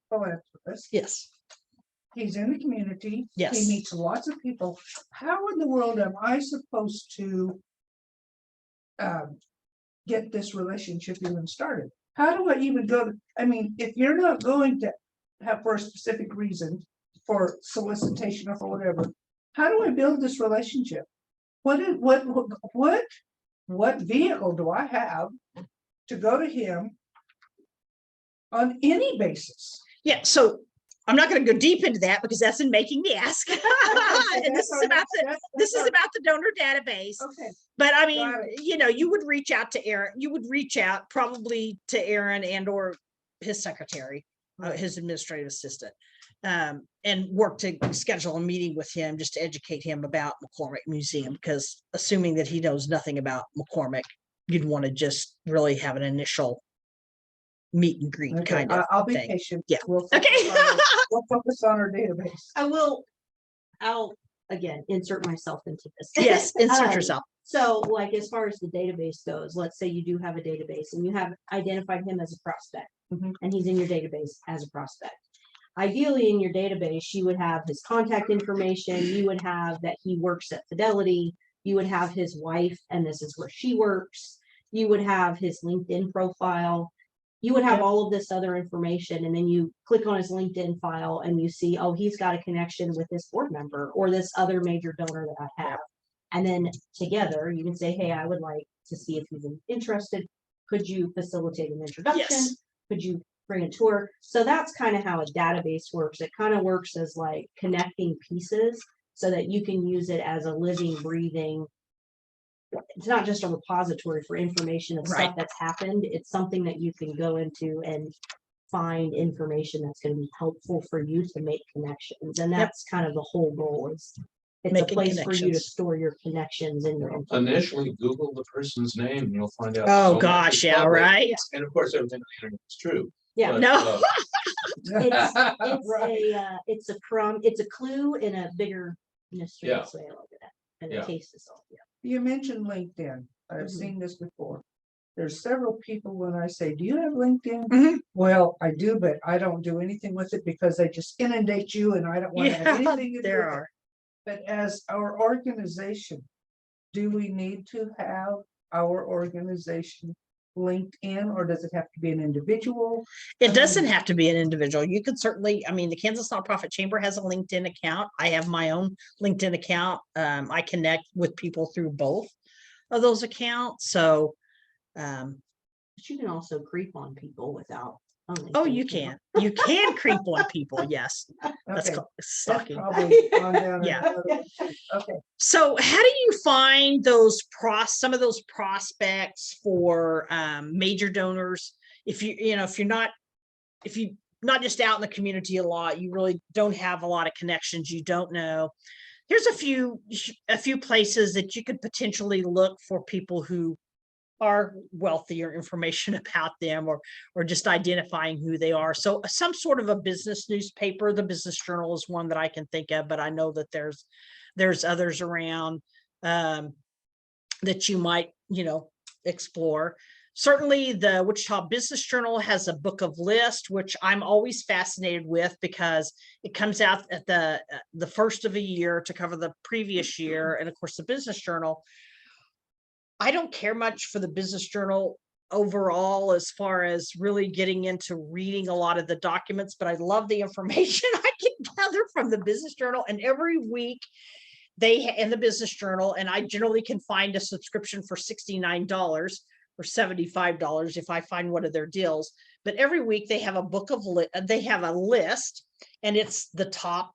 Speaker 5: philanthropist.
Speaker 1: Yes.
Speaker 5: He's in the community.
Speaker 1: Yes.
Speaker 5: He meets lots of people. How in the world am I supposed to get this relationship even started? How do I even go? I mean, if you're not going to have for a specific reason, for solicitation or for whatever, how do I build this relationship? What vehicle do I have to go to him on any basis?
Speaker 1: Yeah, so I'm not going to go deep into that because that's in making me ask. And this is about the donor database.
Speaker 5: Okay,
Speaker 1: But I
Speaker 5: Got
Speaker 1: mean,
Speaker 5: it.
Speaker 1: you would reach out to Aaron, you would reach out probably to Aaron and or his secretary, his administrative assistant, and work to schedule a meeting with him just to educate him about McCormick Museum, because assuming that he knows nothing about McCormick, you'd want to just really have an initial meet and greet
Speaker 5: okay,
Speaker 1: kind of
Speaker 5: I'll be
Speaker 1: thing.
Speaker 5: patient.
Speaker 1: Yeah.
Speaker 5: We'll
Speaker 1: Okay.
Speaker 5: we'll focus on our database.
Speaker 4: I'll again insert myself into this.
Speaker 1: Yes, insert
Speaker 4: Um,
Speaker 1: yourself.
Speaker 4: So like, as far as the database goes, let's say you do have a database and you have identified him as a prospect
Speaker 5: Mhm.
Speaker 4: and he's in your database as a prospect. Ideally, in your database, you would have his contact information, you would have that he works at Fidelity, you would have his wife, and this is where she works, you would have his LinkedIn profile, you would have all of this other information, and then you click on his LinkedIn file and you see, oh, he's got a connection with this board member or this other major donor that I have. And then together you can say, hey, I would like to see if he's interested. Could you facilitate an introduction?
Speaker 1: Yes.
Speaker 4: Could you bring a tour? So that's kind of how a database works. It kind of works as like connecting pieces so that you can use it as a living, breathing. It's not just a repository for information of
Speaker 1: Right.
Speaker 4: stuff that's happened. It's something that you can go into and find information that's going to be helpful for you to make connections. And that's kind of the whole goal, is it's
Speaker 1: Making
Speaker 4: a place for you to
Speaker 1: connections.
Speaker 4: store your connections and your info.
Speaker 3: Initially, Google the person's name and you'll find out. so
Speaker 1: Oh,
Speaker 3: much
Speaker 1: gosh,
Speaker 3: is
Speaker 1: yeah,
Speaker 3: public.
Speaker 1: right?
Speaker 3: And of course, everything on the internet is true.
Speaker 4: Yeah,
Speaker 3: but,
Speaker 1: No.
Speaker 4: it's a clue in a bigger mysterious way. I look at that. And
Speaker 3: Yeah.
Speaker 4: the case is all, yeah.
Speaker 5: You mentioned LinkedIn. I've
Speaker 4: Mhm.
Speaker 5: seen this before. There's several people when I say, do you have LinkedIn?
Speaker 1: Mhm.
Speaker 5: Well, I do, but I don't do anything with it because they just inundate you and I don't want to have
Speaker 1: Yeah,
Speaker 5: anything to do
Speaker 1: there
Speaker 5: with it.
Speaker 1: are.
Speaker 5: But as our organization, do we need to have our organization linked in, or does it have to be an individual?
Speaker 1: It doesn't have to be an individual. You could certainly, I mean, the Kansas Nonprofit Chamber has a LinkedIn account. I have my own LinkedIn account. I connect with people through both of those accounts. So,
Speaker 4: But you can also creep on people without. a
Speaker 1: oh,
Speaker 4: LinkedIn
Speaker 1: you
Speaker 4: account.
Speaker 1: can. You can creep on people. Yes. That's
Speaker 5: Okay,
Speaker 1: called
Speaker 5: that's
Speaker 1: stalking.
Speaker 5: probably gone down
Speaker 1: Yeah.
Speaker 5: another one too. Okay,
Speaker 1: So how do you find those some of those prospects for major donors? If if you're not just out in the community a lot, you really don't have a lot of connections, you don't know. Here's a few places that you could potentially look for people who are wealthier information about them, or just identifying who they are. So some sort of a business newspaper. The Business Journal is one that I can think of, but I know that there's others around that you might, explore. Certainly the Wichita Business Journal has a book of list, which I'm always fascinated with because it comes out at the first of a year to cover the previous year. And of course, the Business Journal, I don't care much for the Business Journal overall as far as really getting into reading a lot of the documents, but I love the information I can gather from the Business Journal. And every week in the Business Journal, and I generally can find a subscription for $69 or $75 if I find one of their deals. But every week they have a they have a list, and it's the top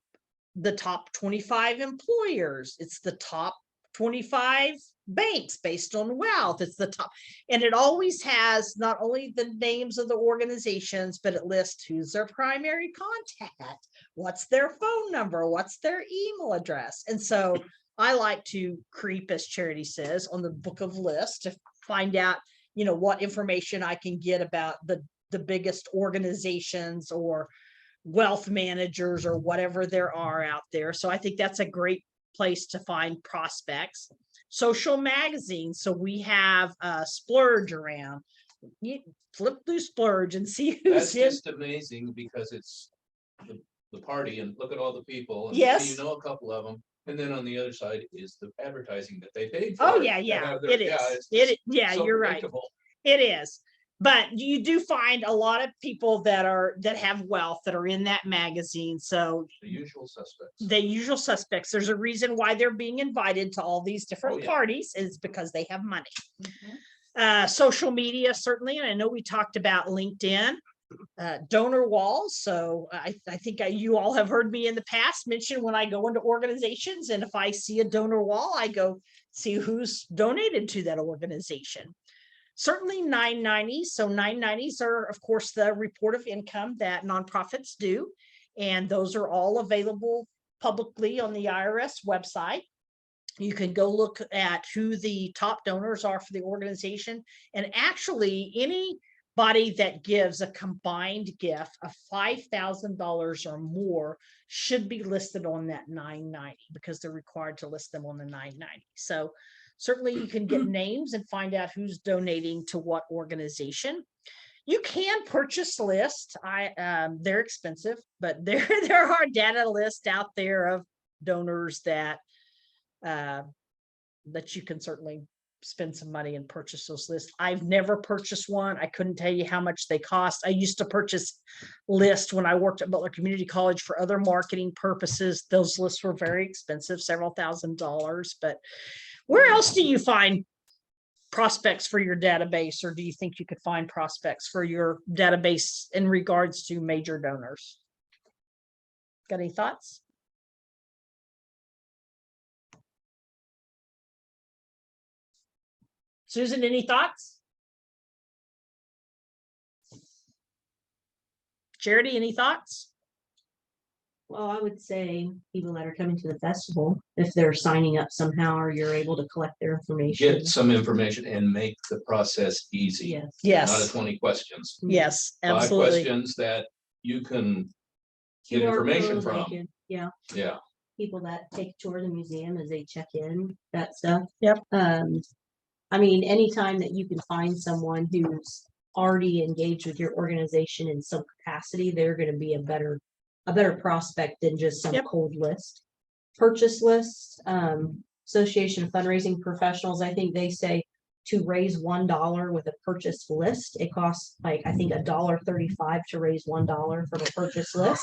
Speaker 1: 25 employers. It's the top 25 banks based on wealth. It's the top, and it always has not only the names of the organizations, but it lists who's their primary contact, what's their phone number, what's their email address. And so I like to creep, as Charity says, on the book of lists to find out, what information I can get about the biggest organizations or wealth managers or whatever there are out there. So I think that's a great place to find prospects. Social magazines. So we have Splurge around. You flip through Splurge and see
Speaker 3: That's
Speaker 1: who's in.
Speaker 3: just amazing because it's the party and look at all the people. And
Speaker 1: Yes.
Speaker 3: You know a couple of them. And then on the other side is the advertising that they paid for.
Speaker 1: Oh,
Speaker 3: to
Speaker 1: yeah,
Speaker 3: have
Speaker 1: it is.
Speaker 3: it's just so
Speaker 1: You're right.
Speaker 3: predictable.
Speaker 1: It is. But you do find a lot of people that have wealth that are in that magazine. So
Speaker 3: The usual suspects.
Speaker 1: the usual suspects, there's a reason why they're being invited to all these different
Speaker 3: Oh, yeah.
Speaker 1: parties, is because they have money. Social media, certainly. And I know we talked about LinkedIn, donor walls. So I think you all have heard me in the past mention when I go into organizations, and if I see a donor wall, I go see who's donated to that organization. Certainly 990s. So 990s are, of course, the report of income that nonprofits do. And those are all available publicly on the IRS website. You can go look at who the top donors are for the organization. And actually, anybody that gives a combined gift of $5,000 or more should be listed on that 990 because they're required to list them on the 990. So certainly you can get names and find out who's donating to what organization. You can purchase lists. They're expensive, but there are data lists out there of donors that you can certainly spend some money and purchase those lists. I've never purchased one. I couldn't tell you how much they cost. I used to purchase lists when I worked at Butler Community College for other marketing purposes. Those lists were very expensive, several $1,000s. But where else do you find prospects for your database, or do you think you could find prospects for your database in regards to major donors? Got any thoughts? Susan, any thoughts? Charity, any thoughts?
Speaker 4: Well, I would say people that are coming to the festival, if they're signing up somehow, or you're able to collect their information.
Speaker 3: Get some information and make the process easy.
Speaker 4: Yes.
Speaker 3: Not a
Speaker 1: Yes,
Speaker 3: 20 questions.
Speaker 1: yes,
Speaker 3: 5
Speaker 1: absolutely.
Speaker 3: questions that you can get
Speaker 4: QR
Speaker 3: information
Speaker 4: code,
Speaker 3: from.
Speaker 4: Yeah,
Speaker 3: Yeah.
Speaker 4: people that take a tour of the museum as they check in, that stuff.
Speaker 1: Yep.
Speaker 4: I mean, anytime that you can find someone who's already engaged with your organization in some capacity, they're gonna be a better prospect than just some
Speaker 1: Yep.
Speaker 4: cold list. Purchase lists, Association of Fundraising Professionals, I think they say to raise $1 with a purchase list, it costs like, I think $1.35 to raise $1 from a purchase list,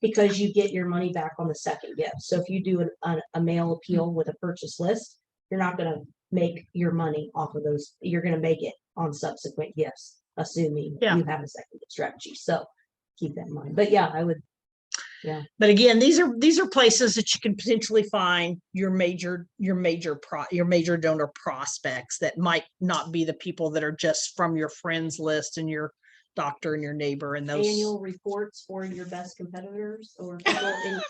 Speaker 4: because you get your money back on the second gift. So if you do a mail appeal with a purchase list, you're not gonna make your money off of those. You're gonna make it on subsequent gifts, assuming
Speaker 1: Yeah.
Speaker 4: you have a second gift strategy. So keep that in mind. But yeah, I would. Yeah.
Speaker 1: But again, these are places that you can potentially find your major donor prospects that might not be the people that are just from your friends list and your doctor and your neighbor and those.
Speaker 4: Annual reports for your best competitors or people in.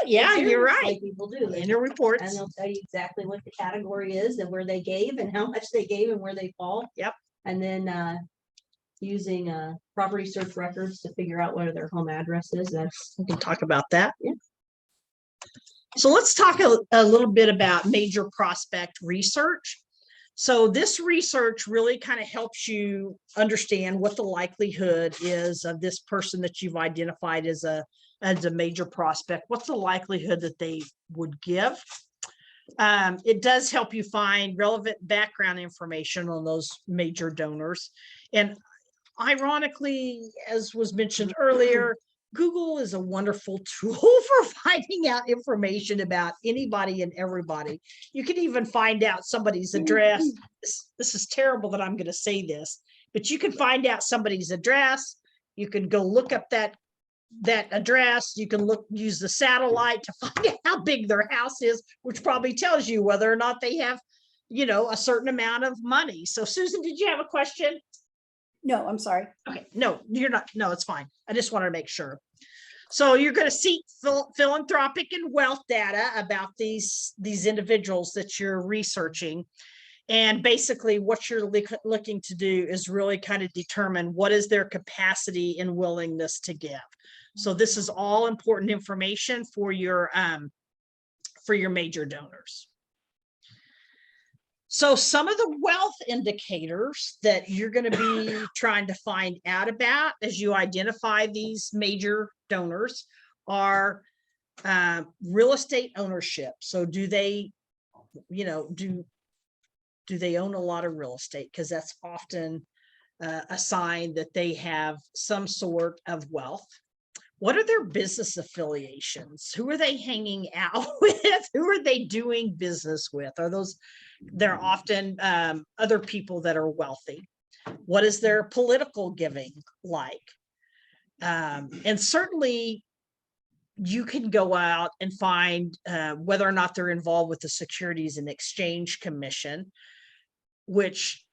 Speaker 1: Yeah, you're
Speaker 4: serious,
Speaker 1: right.
Speaker 4: like people do. They-
Speaker 1: Annual
Speaker 4: And
Speaker 1: reports.
Speaker 4: they'll tell you exactly what the category is and where they gave and how much they gave and where they fall.
Speaker 1: Yep.
Speaker 4: And then using property search records to figure out where their home address is. That's
Speaker 1: We can talk about that.
Speaker 4: Yeah.
Speaker 1: So let's talk a little bit about major prospect research. So this research really kind of helps you understand what the likelihood is of this person that you've identified as a major prospect. What's the likelihood that they would give? It does help you find relevant background information on those major donors. And ironically, as was mentioned earlier, Google is a wonderful tool for finding out information about anybody and everybody. You can even find out somebody's address. This is terrible that I'm going to say this, but you can find out somebody's address. You can go look up that address. You can use the satellite to find out how big their house is, which probably tells you whether or not they have, a certain amount of money. So Susan, did you have a question?
Speaker 2: No, I'm sorry.
Speaker 1: Okay, no, you're not. No, it's fine. I just wanted to make sure. So you're going to seek philanthropic and wealth data about these individuals that you're researching. And basically what you're looking to do is really kind of determine what is their capacity and willingness to give. So this is all important information for your major donors. So some of the wealth indicators that you're going to be trying to find out about as you identify these major donors are real estate ownership. So do they, do they own a lot of real estate? Because that's often a sign that they have some sort of wealth. What are their business affiliations? Who are they hanging out with? Who are they doing business with? They're often other people that are wealthy. What is their political giving like? And certainly you can go out and find whether or not they're involved with the Securities and Exchange Commission, which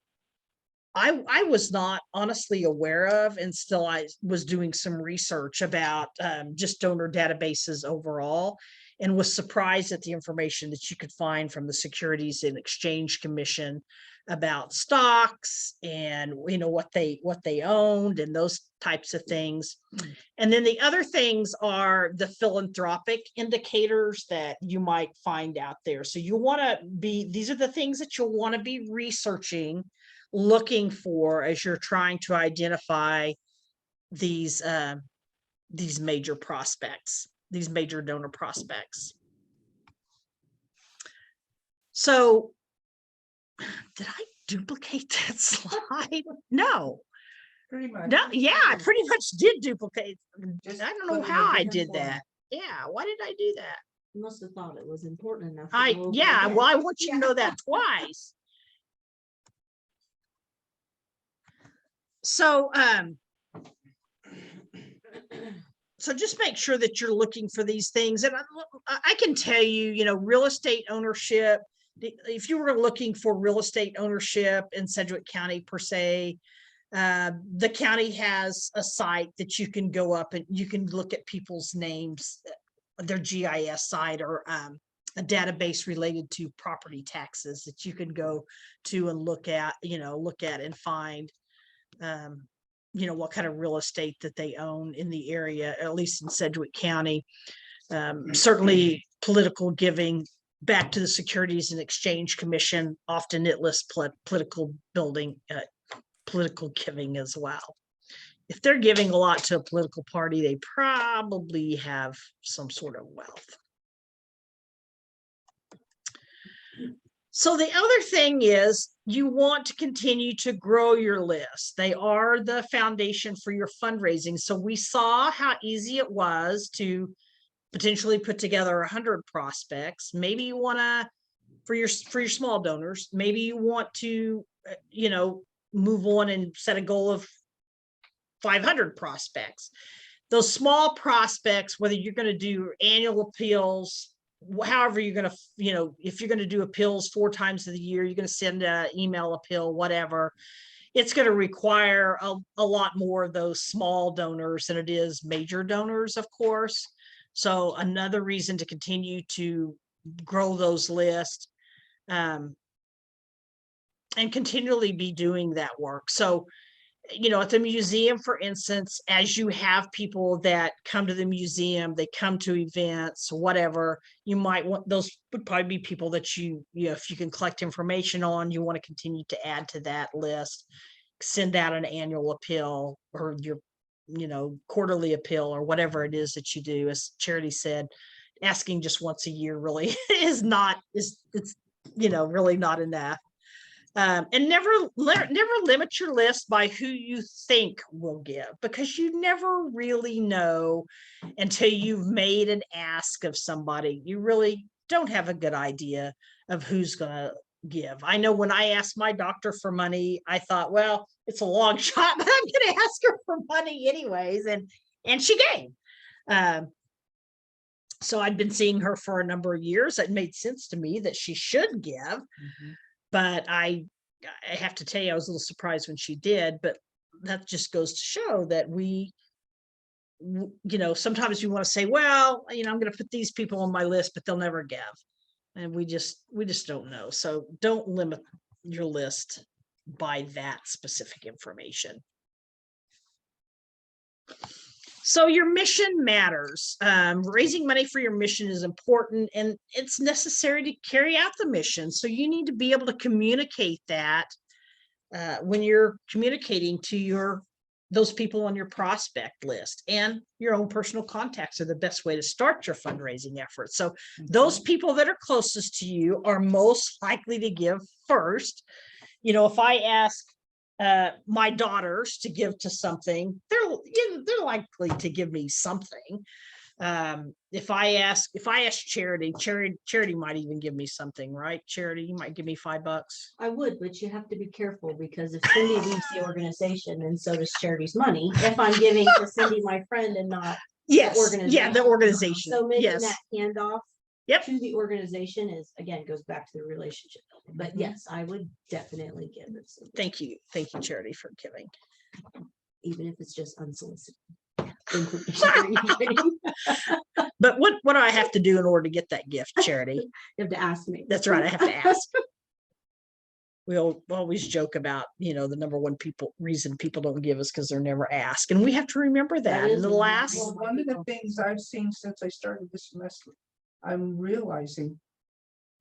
Speaker 1: I was not honestly aware of, and still I was doing some research about just donor databases overall, and was surprised at the information that you could find from the Securities and Exchange Commission about stocks and what they owned and those types of things. And then the other things are the philanthropic indicators that you might find out there. So you want to these are the things that you'll want to be researching, looking for as you're trying to identify these major prospects, these major donor prospects. So did I duplicate that slide? No.
Speaker 5: Pretty much.
Speaker 1: No, yeah, I pretty much did duplicate.
Speaker 5: Just
Speaker 1: I don't know
Speaker 5: put it in
Speaker 1: how I
Speaker 5: different
Speaker 1: did
Speaker 5: format.
Speaker 1: that. Yeah, why did I do that?
Speaker 4: You must have thought it was important enough. to go over
Speaker 1: Yeah,
Speaker 4: again.
Speaker 1: well, I want you to know that twice. So, so just make sure that you're looking for these things. And I can tell you, real estate ownership, if you were looking for real estate ownership in Sedgwick County per se, the county has a site that you can go up and you can look at people's names, their GIS site, or a database related to property taxes that you can go to and look at and find what kind of real estate that they own in the area, at least in Sedgwick County. Certainly political giving back to the Securities and Exchange Commission. Often it lists political giving as well. If they're giving a lot to a political party, they probably have some sort of wealth. So the other thing is you want to continue to grow your list. They are the foundation for your fundraising. So we saw how easy it was to potentially put together 100 prospects. Maybe you want to, for your small donors, maybe you want to, move on and set a goal of 500 prospects. Those small prospects, whether you're going to do annual appeals, however you're going to, if you're going to do appeals 4 times of the year, you're going to send an email appeal, whatever. it's going to require a lot more of those small donors than it is major donors, of course. So another reason to continue to grow those lists, and continually be doing that work. So, you know, at the museum, for instance, as you have people that come to the museum, they come to events, whatever, you might want, those would probably be people that you know, if you can collect information on, you want to continue to add to that list, send out an annual appeal or your, you know, quarterly appeal or whatever it is that you do. As Charity said, asking just once a year really is not, it's, you know, really not enough. And never limit your list by who you think will give, because you never really know until you've made an ask of somebody. You really don't have a good idea of who's going to give. I know when I asked my doctor for money, I thought, well, it's a long shot, but I'm going to ask her for money anyways. And she gave. So I'd been seeing her for a number of years. It made sense to me that she should give. But I have to tell you, I was a little surprised when she did, but that just goes to show that we, you know, sometimes you want to say, well, you know, I'm going to put these people on my list, but they'll never give. And we just don't know. So don't limit your list by that specific information. So your mission matters. Raising money for your mission is important, and it's necessary to carry out the mission. So you need to be able to communicate that when you're communicating to those people on your prospect list, and your own personal contacts are the best way to start your fundraising efforts. So those people that are closest to you are most likely to give first. You know, if I ask my daughters to give to something, they're likely to give me something. If I ask Charity might even give me something, right? Charity, you might give me $5.
Speaker 4: I would, but you have to be careful, because if Cindy leaves the organization, and so does Charity's money, if I'm giving to Cindy, my friend, and not
Speaker 1: Yes,
Speaker 4: organization.
Speaker 1: yeah, the organization.
Speaker 4: so making
Speaker 1: Yes.
Speaker 4: that handoff
Speaker 1: Yep.
Speaker 4: to the organization is, again, goes back to the relationship building. But yes, I would definitely give it,
Speaker 1: Thank you, Charity, for giving.
Speaker 4: even if it's just unsolicited information for each.
Speaker 1: But what do I have to do in order to get that gift, Charity?
Speaker 4: You have to ask me.
Speaker 1: That's right, I have to ask. We always joke about, you know, the number one reason people don't give us because they're never asked, and we have to remember that.
Speaker 4: is
Speaker 1: In the
Speaker 4: one.
Speaker 1: last,
Speaker 5: Well, one of the things I've seen since I started this semester, I'm realizing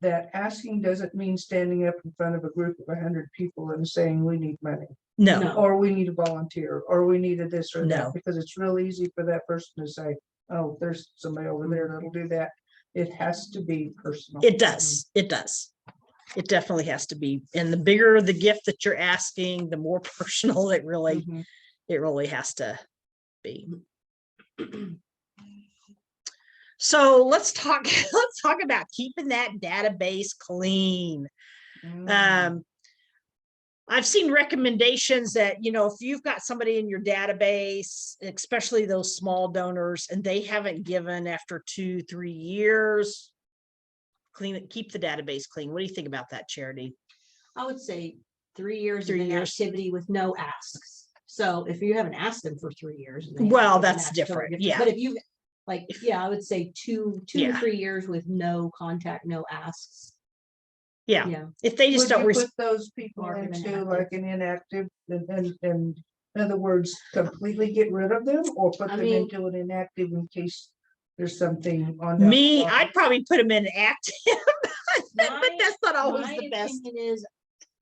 Speaker 5: that asking doesn't mean standing up in front of a group of 100 people and saying, we need money,
Speaker 1: no,
Speaker 4: No.
Speaker 5: or we need a volunteer, or we need a this or
Speaker 1: No.
Speaker 5: that, because it's real easy for that person to say, oh, there's somebody over there that'll do that. It has to be personal.
Speaker 1: it does. It does. It definitely has to be. And the bigger the gift that you're asking, the more personal it really has to be. So let's talk about keeping that database clean. I've seen recommendations that, you know, if you've got somebody in your database, especially those small donors, and they haven't given after 2-3 years, keep the database clean. What do you think about that, Charity?
Speaker 4: I would say 3 years
Speaker 1: 3
Speaker 4: of
Speaker 1: years.
Speaker 4: inactivity with no asks. So if you haven't asked them for 3 years. and they
Speaker 1: Well,
Speaker 4: haven't
Speaker 1: that's
Speaker 4: asked, totally
Speaker 1: different, yeah.
Speaker 4: But if you, like, yeah, I would say two to
Speaker 1: Yeah.
Speaker 4: 3 years with no contact, no asks.
Speaker 1: Yeah.
Speaker 4: Yeah.
Speaker 1: If they just
Speaker 5: Would
Speaker 1: don't,
Speaker 5: you put those people
Speaker 4: Mark them
Speaker 5: into
Speaker 4: inactive.
Speaker 5: like an inactive, and in other words, completely get rid of them, or put
Speaker 4: I
Speaker 5: them
Speaker 4: mean-
Speaker 5: into an inactive in case there's something on. down the
Speaker 1: me,
Speaker 5: line?
Speaker 1: I'd probably put them in active, but
Speaker 4: My-
Speaker 1: that's not always
Speaker 4: My
Speaker 1: the best.
Speaker 4: opinion is,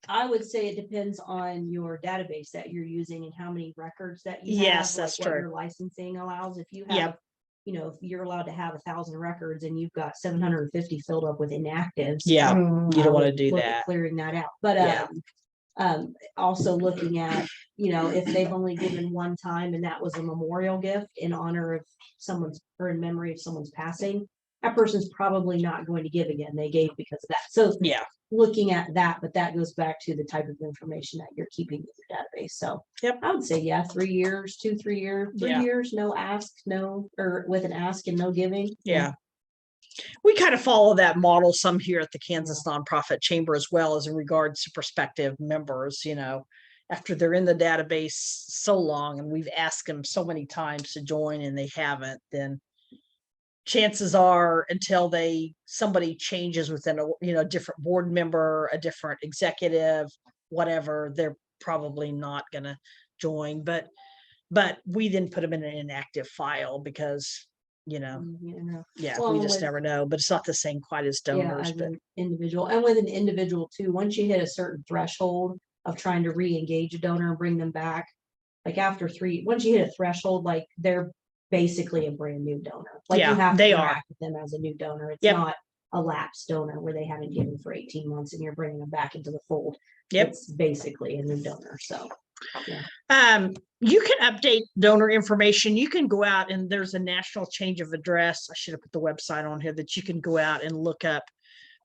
Speaker 4: I would say it depends on your database that you're using and how many records that you have.
Speaker 1: Yes,
Speaker 4: like
Speaker 1: that's
Speaker 4: what
Speaker 1: true.
Speaker 4: Your licensing allows. If you
Speaker 1: Yep.
Speaker 4: have, you know, if you're allowed to have 1,000 records and you've got 750 filled up with inactives.
Speaker 1: Yeah,
Speaker 5: Mm,
Speaker 1: you
Speaker 4: I
Speaker 1: don't want to
Speaker 4: would
Speaker 1: do
Speaker 4: look at
Speaker 1: that.
Speaker 4: Clearing that out, but
Speaker 1: Yeah.
Speaker 4: also looking at, you know, if they've only given one time and that was a memorial gift in honor of someone's, or in memory of someone's passing, that person's probably not going to give again. They gave because of that. So
Speaker 1: Yeah.
Speaker 4: looking at that, but that goes back to the type of information that you're keeping in your database. So
Speaker 1: Yep.
Speaker 4: I would say, yeah, 3 years, 2-3 years, 3
Speaker 1: Yeah.
Speaker 4: years, no ask, no, or with an ask and no giving.
Speaker 1: Yeah. We kind of follow that model some here at the Kansas Nonprofit Chamber as well, as in regards to prospective members, you know. after they're in the database so long and we've asked them so many times to join and they haven't, then chances are until somebody changes within a different board member, a different executive, whatever, they're probably not gonna join. But we then put them in an inactive file because,
Speaker 4: You know.
Speaker 1: yeah,
Speaker 4: Well,
Speaker 1: we just
Speaker 4: with-
Speaker 1: never know, but it's not the same quite as
Speaker 4: Yeah,
Speaker 1: donors,
Speaker 4: as
Speaker 1: but
Speaker 4: an individual, and with an individual too, once you hit a certain threshold of trying to re-engage a donor and bring them back. Like after once you hit a threshold, like they're basically a brand new donor. Like you
Speaker 1: Yeah,
Speaker 4: have to
Speaker 1: they are.
Speaker 4: interact with them as a new donor. It's
Speaker 1: Yep.
Speaker 4: not a lapsed donor where they haven't given for 18 months and you're bringing them back into the fold.
Speaker 1: Yep.
Speaker 4: It's basically a new donor, so.
Speaker 1: You can update donor information. You can go out and there's a national change of address. I should have put the website on here that you can go out and look up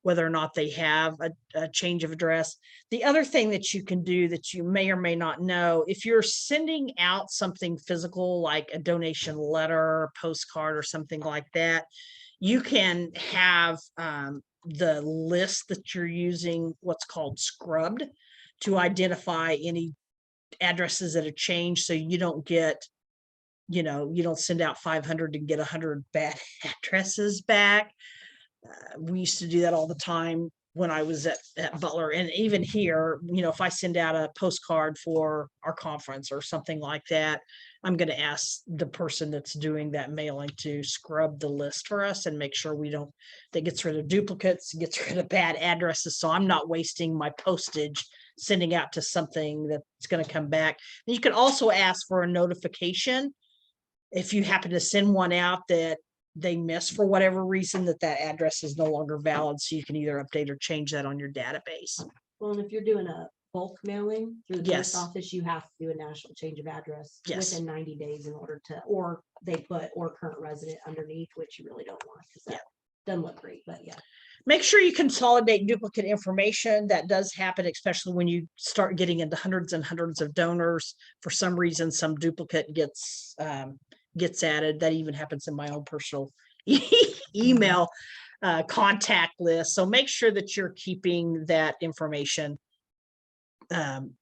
Speaker 1: whether or not they have a change of address. The other thing that you can do that you may or may not know, if you're sending out something physical, like a donation letter, postcard, or something like that, you can have the list that you're using, what's called scrubbed, to identify any addresses that have changed, so you don't get, you don't send out 500 and get 100 bad addresses back. We used to do that all the time when I was at Butler, and even here, if I send out a postcard for our conference or something like that, I'm going to ask the person that's doing that mailing to scrub the list for us and make sure that gets rid of duplicates, gets rid of bad addresses, so I'm not wasting my postage sending out to something that's going to come back. And you can also ask for a notification if you happen to send one out that they miss for whatever reason, that address is no longer valid, so you can either update or change that on your database.
Speaker 4: Well, and if you're doing a bulk mailing through the
Speaker 1: Yes.
Speaker 4: post office, you have to do a national change of address
Speaker 1: Yes.
Speaker 4: within 90 days in order to, or they put or current resident underneath, which you really don't want because that doesn't look great, but yeah.
Speaker 1: Make sure you consolidate duplicate information. That does happen, especially when you start getting into hundreds and hundreds of donors. For some reason, some duplicate gets added. That even happens in my own personal email contact list. So make sure that you're keeping that information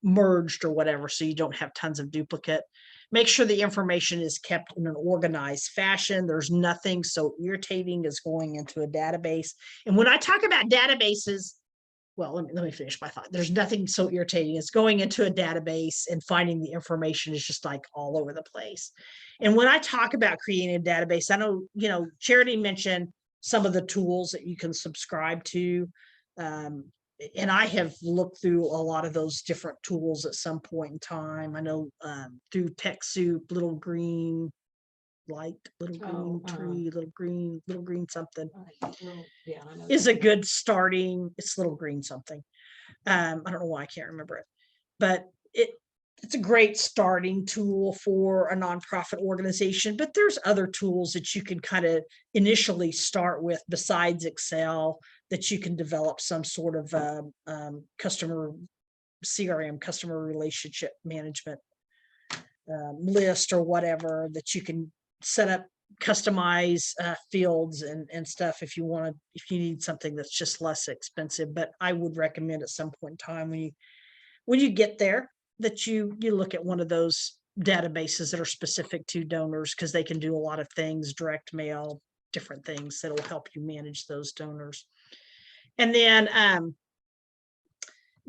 Speaker 1: merged or whatever, so you don't have tons of duplicate. Make sure the information is kept in an organized fashion. There's nothing so irritating as going into a database. And when I talk about databases, well, let me finish my thought. There's nothing so irritating as going into a database and finding the information is just like all over the place. And when I talk about creating a database, I know, Charity mentioned some of the tools that you can subscribe to. And I have looked through a lot of those different tools at some point in time. I know through TechSoup, Little Green Light, Little Green Tree, Little Green something
Speaker 4: Yeah, I know.
Speaker 1: is a good starting. It's Little Green something. I don't know why I can't remember it, but it's a great starting tool for a nonprofit organization. But there's other tools that you can kind of initially start with besides Excel, that you can develop some sort of customer CRM, customer relationship management list or whatever, that you can set up, customize fields and stuff if you need something that's just less expensive. But I would recommend at some point in time when you get there that you look at one of those databases that are specific to donors, because they can do a lot of things, direct mail, different things that will help you manage those donors. And then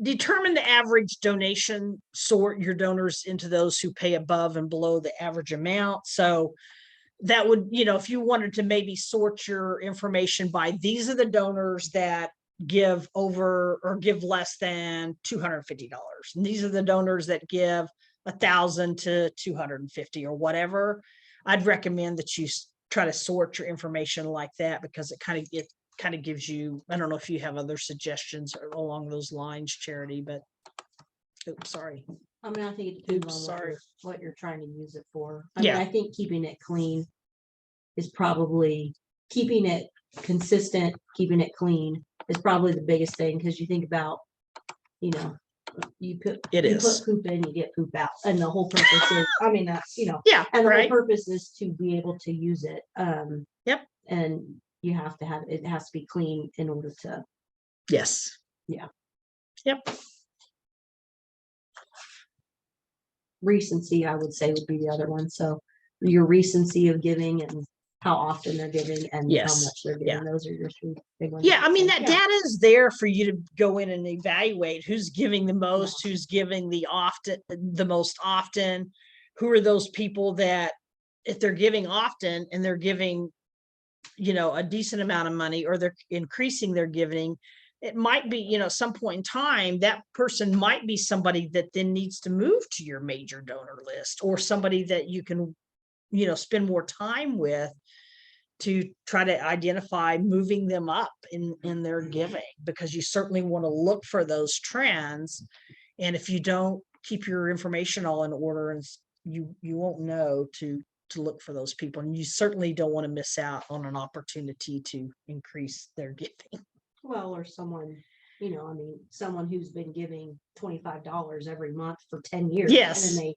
Speaker 1: determine the average donation, sort your donors into those who pay above and below the average amount. So that would, if you wanted to maybe sort your information by, these are the donors that give over or give less than $250, and these are the donors that give 1,000 to 250 or whatever, I'd recommend that you try to sort your information like that, because it kind of gives you, I don't know if you have other suggestions along those lines, Charity, but oops, sorry.
Speaker 4: I mean, I think it depends
Speaker 1: Oops,
Speaker 4: on
Speaker 1: sorry.
Speaker 4: what you're trying to use it for. I
Speaker 1: Yeah.
Speaker 4: mean, I think keeping it clean is probably, keeping it consistent, keeping it clean is probably the biggest thing, because you think about, you put poop in, you get poop out, and the whole purpose is, I mean, that's,
Speaker 1: Yeah,
Speaker 4: and the
Speaker 1: right.
Speaker 4: whole purpose is to be able to use it.
Speaker 1: Yep.
Speaker 4: And you have to have, it has to be clean in order to.
Speaker 1: Yes.
Speaker 4: Yeah.
Speaker 1: Yep.
Speaker 4: recency, I would say would be the other one. So your recency of giving and how often they're giving and how
Speaker 1: Yes,
Speaker 4: much they're
Speaker 1: yeah.
Speaker 4: giving. Those are your three big ones.
Speaker 1: Yeah, I mean,
Speaker 4: So,
Speaker 1: that
Speaker 4: yeah.
Speaker 1: data is there for you to go in and evaluate who's giving the most, who's giving the most often, who are those people that if they're giving often and they're giving, a decent amount of money, or they're increasing their giving, it might be, some point in time, that person might be somebody that then needs to move to your major donor list, or somebody that you can, spend more time with to try to identify moving them up in their giving, because you certainly want to look for those trends. And if you don't keep your information all in order, and you won't know to look for those people, and you certainly don't want to miss out on an opportunity to increase their giving.
Speaker 4: Well, or someone, someone who's been giving $25 every month for 10 years.
Speaker 1: Yes.
Speaker 4: And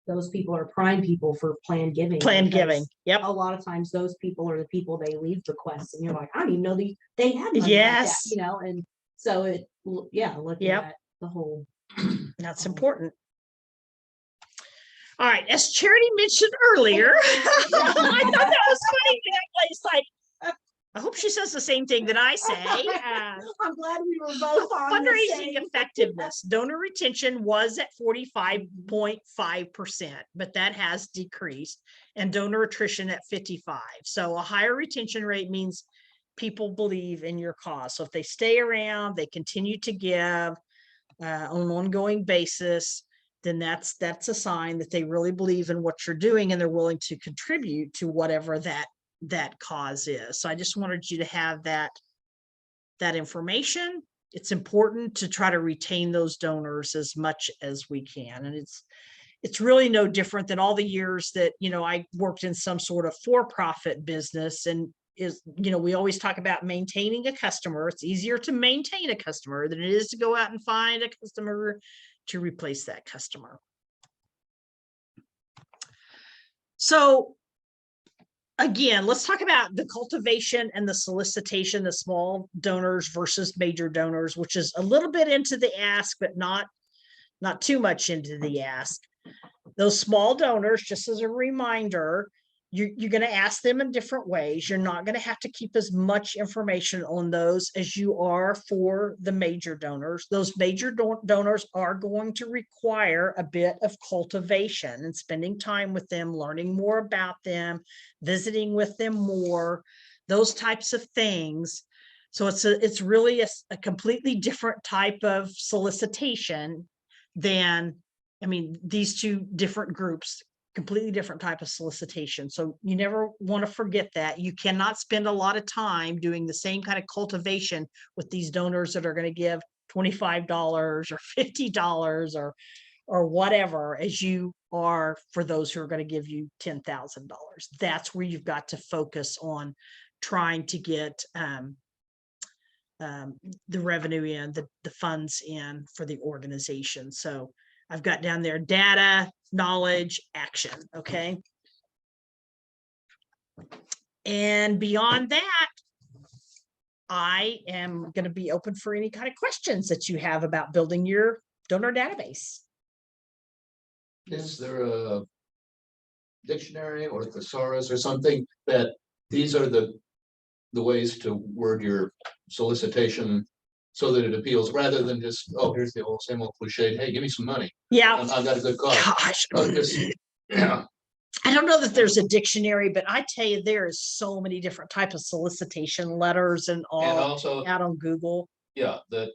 Speaker 4: those people are prime people for planned giving.
Speaker 1: Planned
Speaker 4: because
Speaker 1: giving. Yep.
Speaker 4: A lot of times those people are the people they leave bequests and you're like, I didn't even know they had money like that,
Speaker 1: Yes.
Speaker 4: and so looking
Speaker 1: Yep.
Speaker 4: at the whole.
Speaker 1: That's important. All right, as Charity mentioned earlier, I thought that was funny. That place, like, I hope she says the same thing that I say.
Speaker 4: I'm glad we were both on the
Speaker 1: Fundraising
Speaker 4: same.
Speaker 1: effectiveness, donor retention was at 45.5%, but that has decreased, and donor attrition at 55. So a higher retention rate means people believe in your cause. So if they stay around, they continue to give on an ongoing basis, then that's a sign that they really believe in what you're doing, and they're willing to contribute to whatever that cause is. So I just wanted you to have that information. It's important to try to retain those donors as much as we can. And it's really no different than all the years that, I worked in some sort of for-profit business, and we always talk about maintaining a customer. It's easier to maintain a customer than it is to go out and find a customer to replace that customer. So again, let's talk about the cultivation and the solicitation of small donors versus major donors, which is a little bit into the ask, but not too much into the ask. Those small donors, just as a reminder, you're going to ask them in different ways. You're not going to have to keep as much information on those as you are for the major donors. Those major donors are going to require a bit of cultivation and spending time with them, learning more about them, visiting with them more, those types of things. So it's really a completely different type of solicitation than, these two different groups, completely different type of solicitation. So you never want to forget that. You cannot spend a lot of time doing the same kind of cultivation with these donors that are going to give $25 or $50 or whatever as you are for those who are going to give you $10,000. That's where you've got to focus on trying to get the revenue in, the funds in for the organization. So I've got down there data, knowledge, action. Okay. And beyond that, I am going to be open for any kind of questions that you have about building your donor database.
Speaker 3: Is there a dictionary or thesaurus or something that these are the ways to word your solicitation so that it appeals, rather than just, oh, here's the same old cliche, hey, give me some money.
Speaker 1: Yeah.
Speaker 3: I've got a good cause.
Speaker 1: Gosh.
Speaker 3: Yeah.
Speaker 1: I don't know that there's a dictionary, but I tell you, there is so many different types of solicitation letters and all
Speaker 3: also,
Speaker 1: out on Google.
Speaker 3: yeah, that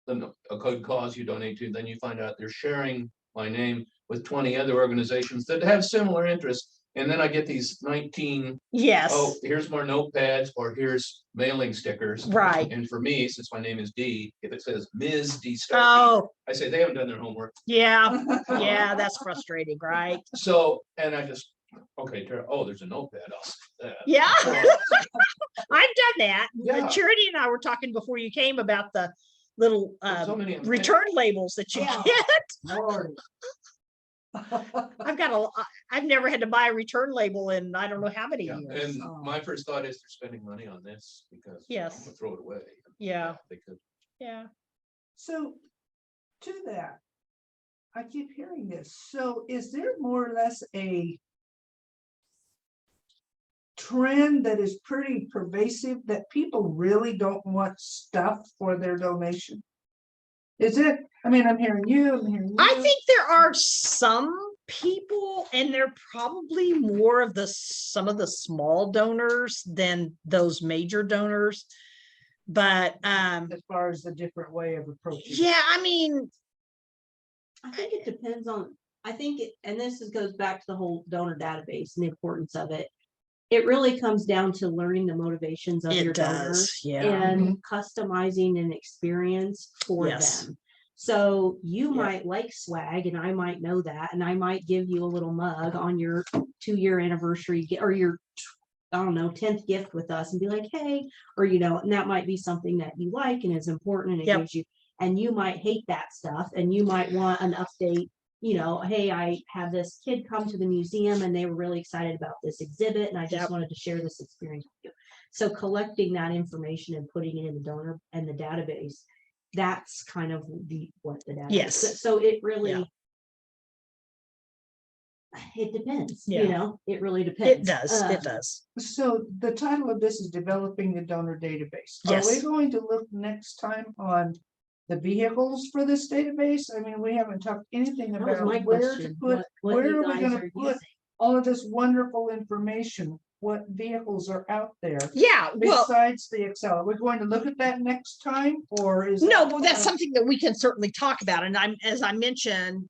Speaker 3: a good cause you donate to, then you find out they're sharing my name with 20 other organizations that have similar interests. And then I get these 19,
Speaker 1: Yes.
Speaker 3: oh, here's more notepads, or here's mailing stickers.
Speaker 1: Right.
Speaker 3: And for me, since my name is D, if it says Ms. D Starkey,
Speaker 1: Oh,
Speaker 3: I say they haven't done their homework.
Speaker 1: yeah. Yeah, that's frustrating, right?
Speaker 3: So, and I just, okay, oh, there's a notepad. I'll say that.
Speaker 1: Yeah. I've done that.
Speaker 3: Yeah.
Speaker 1: Charity and I were talking before you came about the little
Speaker 3: There's so many of them.
Speaker 1: return labels that you
Speaker 5: Yeah.
Speaker 1: get. I've never had to buy a return label in I don't know how many
Speaker 3: Yeah,
Speaker 1: years.
Speaker 3: and my first thought is they're spending money on this because
Speaker 1: Yes.
Speaker 3: they'll throw it away.
Speaker 1: Yeah.
Speaker 3: They could.
Speaker 1: Yeah.
Speaker 5: So to that, I keep hearing this. So is there more or less a trend that is pretty pervasive that people really don't want stuff for their donation? Is it, I mean, I'm hearing you, I'm hearing you.
Speaker 1: I think there are some people, and they're probably more of some of the small donors than those major donors. But
Speaker 5: As far as the different way of approaching.
Speaker 1: yeah, I mean,
Speaker 4: I think it depends on, and goes back to the whole donor database and the importance of it. It really comes down to learning the motivations of your
Speaker 1: it
Speaker 4: donors
Speaker 1: does. Yeah.
Speaker 4: and customizing an experience for
Speaker 1: Yes.
Speaker 4: them. So you
Speaker 1: Yeah.
Speaker 4: might like swag, and I might know that, and I might give you a little mug on your 2-year anniversary or your, I don't know, 10th gift with us, and be like, hey, or and that might be something that you like and is important, and it
Speaker 1: Yep.
Speaker 4: gives you, and you might hate that stuff, and you might want an update. Hey, I have this kid come to the museum and they were really excited about this exhibit, and I just
Speaker 1: Yep.
Speaker 4: wanted to share this experience with you. So collecting that information and putting it in the donor and the database, that's kind of what the database.
Speaker 1: Yes.
Speaker 4: So it really,
Speaker 1: Yeah.
Speaker 4: it depends,
Speaker 1: Yeah.
Speaker 4: it really depends.
Speaker 1: It does.
Speaker 4: Um,
Speaker 1: It does.
Speaker 5: So the title of this is Developing the Donor Database. Are we
Speaker 1: Yes.
Speaker 5: going to look next time on the vehicles for this database? I mean, we haven't talked anything
Speaker 4: That was
Speaker 5: about
Speaker 4: my
Speaker 5: where to
Speaker 4: question.
Speaker 5: put,
Speaker 4: What
Speaker 5: where
Speaker 4: you
Speaker 5: are we
Speaker 4: guys
Speaker 5: gonna
Speaker 4: are
Speaker 5: put
Speaker 4: using.
Speaker 5: all of this wonderful information? What vehicles are out there
Speaker 1: Yeah. Well,
Speaker 5: besides the Excel? Are we going to look at that next time, or is?
Speaker 1: no,
Speaker 5: that
Speaker 1: but that's
Speaker 5: part of-
Speaker 1: something that we can certainly talk about. And as I mentioned,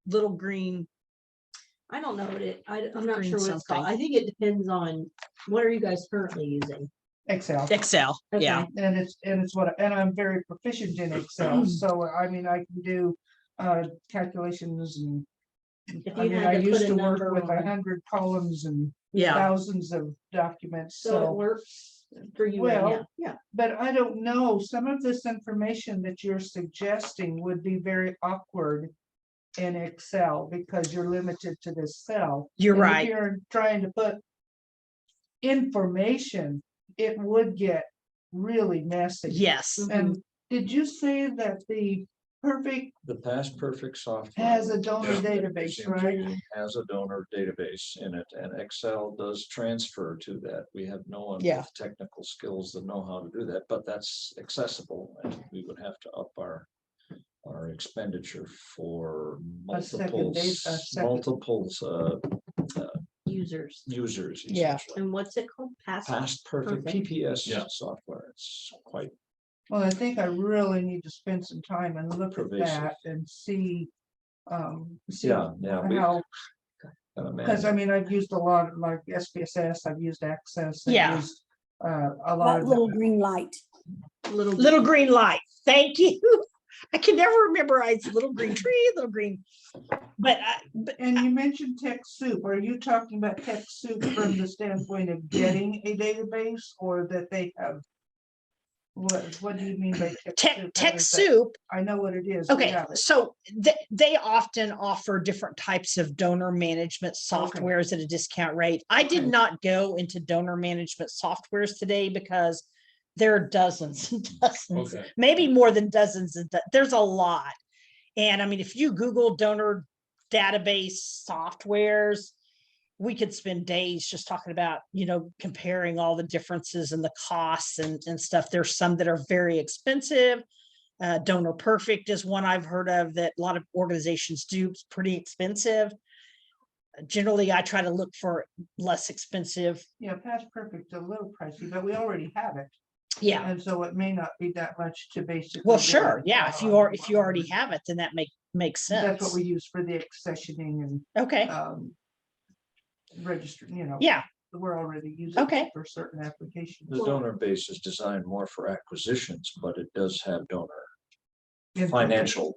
Speaker 1: Little Green.
Speaker 4: I don't know what I'm
Speaker 1: Little
Speaker 4: not
Speaker 1: green
Speaker 4: sure what it's called.
Speaker 1: something.
Speaker 4: I think it depends on what are you guys currently using?
Speaker 5: Excel.
Speaker 1: Excel. Yeah.
Speaker 4: Okay.
Speaker 5: And and I'm very proficient in Excel, so I mean, I can do calculations and.
Speaker 4: If
Speaker 5: I
Speaker 4: you
Speaker 5: mean,
Speaker 4: had
Speaker 5: I
Speaker 4: to put
Speaker 5: used
Speaker 4: a
Speaker 5: to work
Speaker 4: number
Speaker 5: with
Speaker 4: on it.
Speaker 5: 100 columns and
Speaker 1: Yeah.
Speaker 5: thousands of documents,
Speaker 4: So it
Speaker 5: so,
Speaker 4: works for you right
Speaker 5: Well,
Speaker 4: now. Yeah.
Speaker 5: but I don't know, some of this information that you're suggesting would be very awkward in Excel because you're limited to this cell.
Speaker 1: You're
Speaker 5: And if
Speaker 1: right.
Speaker 5: you're trying to put information, it would get really messy.
Speaker 1: Yes.
Speaker 5: And did you say that the
Speaker 7: Past Perfect software.
Speaker 5: has a donor
Speaker 3: Yeah.
Speaker 5: database, right?
Speaker 7: Has a donor database in it, and Excel does transfer to that. We have no one
Speaker 1: Yeah.
Speaker 7: with technical skills that know how to do that, but that's accessible, and we would have to up our expenditure for
Speaker 5: A second
Speaker 7: multiples
Speaker 4: Users.
Speaker 7: users.
Speaker 1: Yeah.
Speaker 7: essentially.
Speaker 4: And what's it called? Pass.
Speaker 7: Past Perfect
Speaker 4: Perfect.
Speaker 7: PPS
Speaker 3: Yeah.
Speaker 7: software. It's quite
Speaker 5: Well, I think I really need to spend some time and look at
Speaker 7: Pervasive.
Speaker 5: that and see.
Speaker 7: Yeah,
Speaker 5: How, because I
Speaker 7: imagine.
Speaker 5: mean, I've used a lot of like SPSS, I've used Access. I've
Speaker 1: Yeah.
Speaker 5: used, a lot
Speaker 2: That
Speaker 5: of.
Speaker 2: little green light.
Speaker 1: Little Green Light. Thank you. I can never remember. It's Little Green Tree, Little Green. But
Speaker 5: And you mentioned TechSoup. Are you talking about TechSoup from the standpoint of getting a database, or that they have? What do you mean by TechSoup? How does that-
Speaker 1: TechSoup.
Speaker 5: I know what it is. we
Speaker 1: Okay,
Speaker 5: have it.
Speaker 1: so they often offer different types of donor management softwares at a discount rate. I did
Speaker 5: Okay.
Speaker 1: not go into donor management softwares today because there are dozens and dozens,
Speaker 3: Okay.
Speaker 1: maybe more than dozens. There's a lot. And I mean, if you Google donor database softwares, we could spend days just talking about, comparing all the differences and the costs and stuff. There's some that are very expensive. Donor Perfect is one I've heard of that a lot of organizations do. It's pretty expensive. Generally, I try to look for less expensive.
Speaker 5: Yeah, Past Perfect's a little pricey, but we already have it.
Speaker 1: Yeah.
Speaker 5: And so it may not be that much to basically.
Speaker 1: Well,
Speaker 5: do
Speaker 1: sure.
Speaker 5: it,
Speaker 1: Yeah. If you already have it, then that makes sense.
Speaker 5: That's what we use for the accessioning and
Speaker 1: Okay.
Speaker 5: register,
Speaker 1: Yeah.
Speaker 5: we're already using
Speaker 1: Okay.
Speaker 5: it for certain applications.
Speaker 7: The donor base is designed more for acquisitions, but it does have donor
Speaker 5: Yeah,
Speaker 7: financial.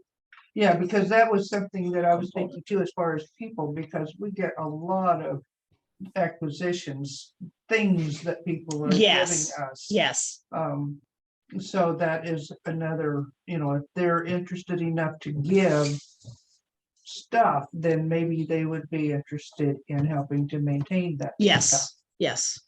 Speaker 5: Yeah, because that was something that I was
Speaker 7: Component.
Speaker 5: thinking too, as far as people, because we get a lot of acquisitions, things that people are giving
Speaker 1: Yes.
Speaker 5: us.
Speaker 1: Yes.
Speaker 5: So that is another, if they're interested enough to give stuff, then maybe they would be interested in helping to maintain that. stuff.
Speaker 1: Yes. Yes.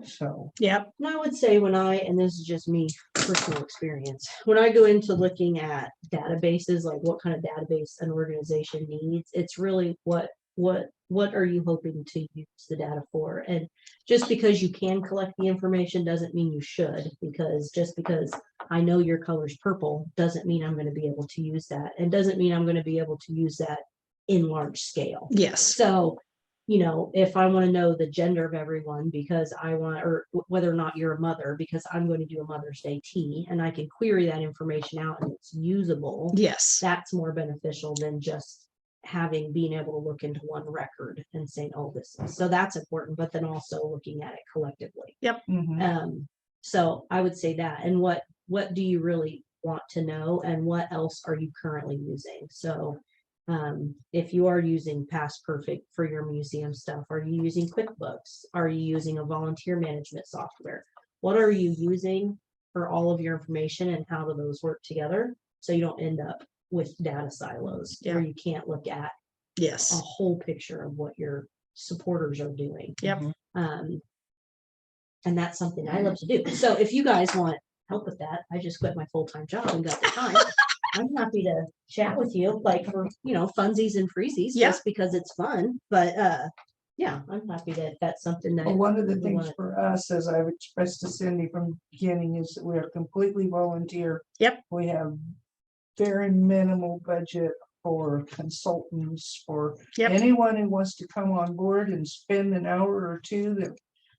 Speaker 5: So,
Speaker 1: Yep,
Speaker 4: And I would say and this is just me, personal experience, when I go into looking at databases, like what kind of database an organization needs, it's really what are you hoping to use the data for? And just because you can collect the information doesn't mean you should, because just because I know your color's purple doesn't mean I'm going to be able to use that, and doesn't mean I'm going to be able to use that in large scale.
Speaker 1: yes,
Speaker 4: So, if I want to know the gender of everyone because I want, or whether or not you're a mother, because I'm going to do a Mother's Day tea and I can query that information out and it's usable,
Speaker 1: yes,
Speaker 4: that's more beneficial than just being able to look into one record and saying, oh, this is, so that's important, but then also looking at it collectively.
Speaker 5: mhm.
Speaker 4: So I would say that, and what do you really want to know and what else are you currently using? So if you are using Past Perfect for your museum stuff, are you using QuickBooks? Are you using a volunteer management software? What are you using for all of your information and how do those work together? So you don't end up with data silos where you can't look at a
Speaker 1: yes,
Speaker 4: whole picture of what your supporters are doing.
Speaker 1: Yep.
Speaker 4: And that's something I love to do. So if you guys want help with that, I just quit my full-time job and got the time. I'm happy to chat with you, like for, funsies and freezies,
Speaker 1: Yeah.
Speaker 4: just because it's fun. But yeah, I'm happy that that's something that.
Speaker 5: Well, one of the
Speaker 4: we
Speaker 5: things
Speaker 4: wanna-
Speaker 5: for us, as I've expressed to Cindy from the beginning, is that we are completely volunteer.
Speaker 1: Yep.
Speaker 5: We have very minimal budget for consultants, for
Speaker 1: Yep.
Speaker 5: anyone who wants to come on board and spend an hour or two that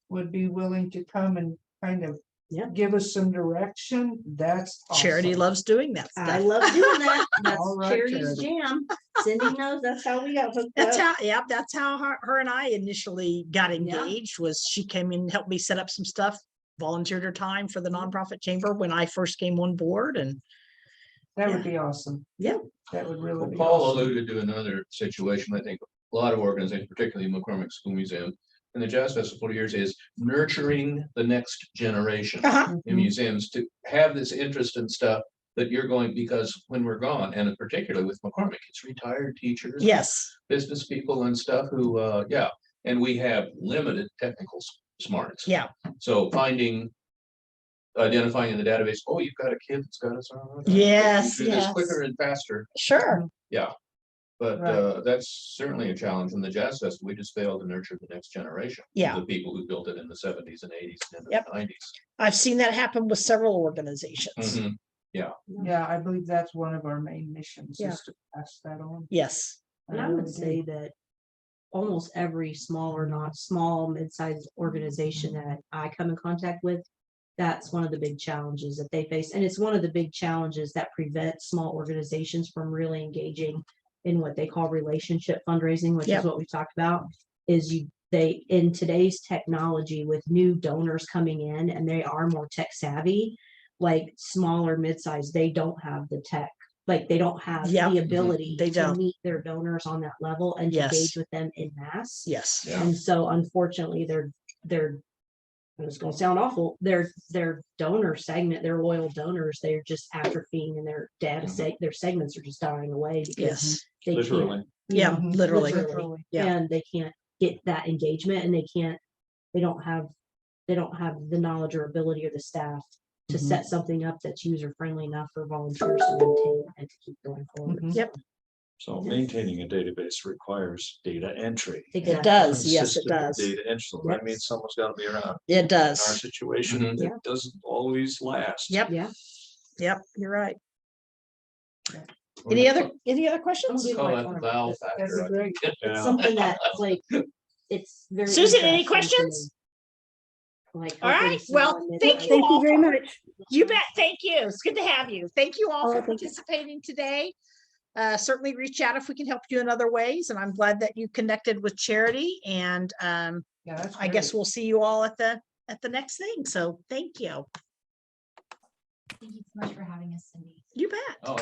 Speaker 5: would be willing to come and kind of
Speaker 4: Yep.
Speaker 5: give us some direction. That's
Speaker 1: Charity
Speaker 5: awesome.
Speaker 1: loves doing that
Speaker 4: I
Speaker 1: stuff.
Speaker 4: love doing that. That's
Speaker 5: All right,
Speaker 4: Charity's jam. Cindy knows that's how we got hooked
Speaker 1: That's
Speaker 4: up.
Speaker 1: that's how her and I initially got engaged, was she came in and helped me set up some stuff, volunteered her time for the nonprofit chamber when I first came on board, and
Speaker 5: That would be awesome.
Speaker 4: Yeah.
Speaker 5: That would really
Speaker 3: Well,
Speaker 5: be
Speaker 3: Paul
Speaker 5: awesome.
Speaker 3: alluded to another situation. I think a lot of organizations, particularly McCormick School Museum and the Jazz Festival years, is nurturing the next generation in museums to have this interest in stuff that you're going, because when we're gone, and particularly with McCormick, it's retired teachers.
Speaker 1: yes,
Speaker 3: Business people and stuff who, and we have limited technical smarts.
Speaker 1: yeah,
Speaker 3: So identifying in the database, oh, you've got a kid that's got us.
Speaker 1: Yes,
Speaker 3: Do this
Speaker 1: yes.
Speaker 3: quicker and faster.
Speaker 1: sure,
Speaker 3: But
Speaker 5: Right.
Speaker 3: that's certainly a challenge in the Jazz Festival. We just failed to nurture the next generation.
Speaker 1: Yeah.
Speaker 3: The people who built it in the 70s and 80s and in
Speaker 1: Yep.
Speaker 3: the 90s.
Speaker 1: I've seen that happen with several organizations.
Speaker 3: Mhm.
Speaker 5: Yeah, I believe that's one of our main missions,
Speaker 1: Yeah.
Speaker 5: is to pass that on.
Speaker 1: Yes,
Speaker 4: And I
Speaker 5: really
Speaker 4: would
Speaker 5: do.
Speaker 4: say that almost every small or not small, mid-sized organization that I come in contact with, that's one of the big challenges that they face. And it's one of the big challenges that prevent small organizations from really engaging in what they call relationship fundraising, which
Speaker 1: Yep.
Speaker 4: is what we talked about, is in today's technology with new donors coming in and they are more tech savvy, like small or mid-sized, they don't have the tech. Like they don't have
Speaker 1: Yep.
Speaker 4: the ability
Speaker 1: They
Speaker 4: to
Speaker 1: don't.
Speaker 4: meet their donors on that level and to
Speaker 1: Yes.
Speaker 4: engage with them in mass.
Speaker 1: yes,
Speaker 3: Yeah.
Speaker 4: And so unfortunately, they're, it's gonna sound awful, their donor segment, their loyal donors, they're just atrophying and their their segments are just dying away because
Speaker 1: yes,
Speaker 4: they can't.
Speaker 7: Literally.
Speaker 1: yeah,
Speaker 5: Mhm.
Speaker 1: literally,
Speaker 5: Literally.
Speaker 1: Yeah.
Speaker 4: And they can't get that engagement and they don't have the knowledge or ability or the staff to
Speaker 5: Mhm.
Speaker 4: set something up that's user friendly enough for volunteers to maintain and to keep going forward.
Speaker 5: Mhm.
Speaker 1: Yep.
Speaker 7: So maintaining a database requires data entry.
Speaker 1: it
Speaker 4: Exactly.
Speaker 1: does, yes, it
Speaker 7: consistent
Speaker 1: does,
Speaker 7: Data entry, so that means someone's gotta be around.
Speaker 1: it
Speaker 7: In our
Speaker 1: does,
Speaker 7: situation,
Speaker 3: Mhm.
Speaker 7: it doesn't always last.
Speaker 1: yep,
Speaker 4: Yeah.
Speaker 1: yep, you're right.
Speaker 3: We're
Speaker 1: Any
Speaker 3: gonna
Speaker 1: other questions?
Speaker 4: I'm good.
Speaker 3: Call
Speaker 4: my
Speaker 3: that the
Speaker 4: farm.
Speaker 3: valve
Speaker 5: That'd
Speaker 3: factor.
Speaker 5: be
Speaker 3: I
Speaker 5: great.
Speaker 3: think.
Speaker 7: Yeah.
Speaker 4: Something that like, it's very.
Speaker 1: Susan, any
Speaker 4: interesting to
Speaker 1: questions?
Speaker 4: me. Like.
Speaker 1: All
Speaker 4: helping
Speaker 1: right,
Speaker 4: small
Speaker 1: well,
Speaker 4: and
Speaker 1: thank
Speaker 4: mid-sized-
Speaker 1: you
Speaker 2: Thank you
Speaker 1: all
Speaker 2: very
Speaker 1: for-
Speaker 2: much.
Speaker 1: You bet. Thank you. It's good to have you. Thank you all
Speaker 2: Oh,
Speaker 1: for
Speaker 2: thank you.
Speaker 1: participating today. Certainly reach out if we can help you in other ways. And I'm glad that you connected with Charity. And
Speaker 5: Yeah, that's
Speaker 1: I guess
Speaker 5: great.
Speaker 1: we'll see you all at the next thing. So thank you.
Speaker 6: Thank you so much for having us, Cindy.
Speaker 1: You bet.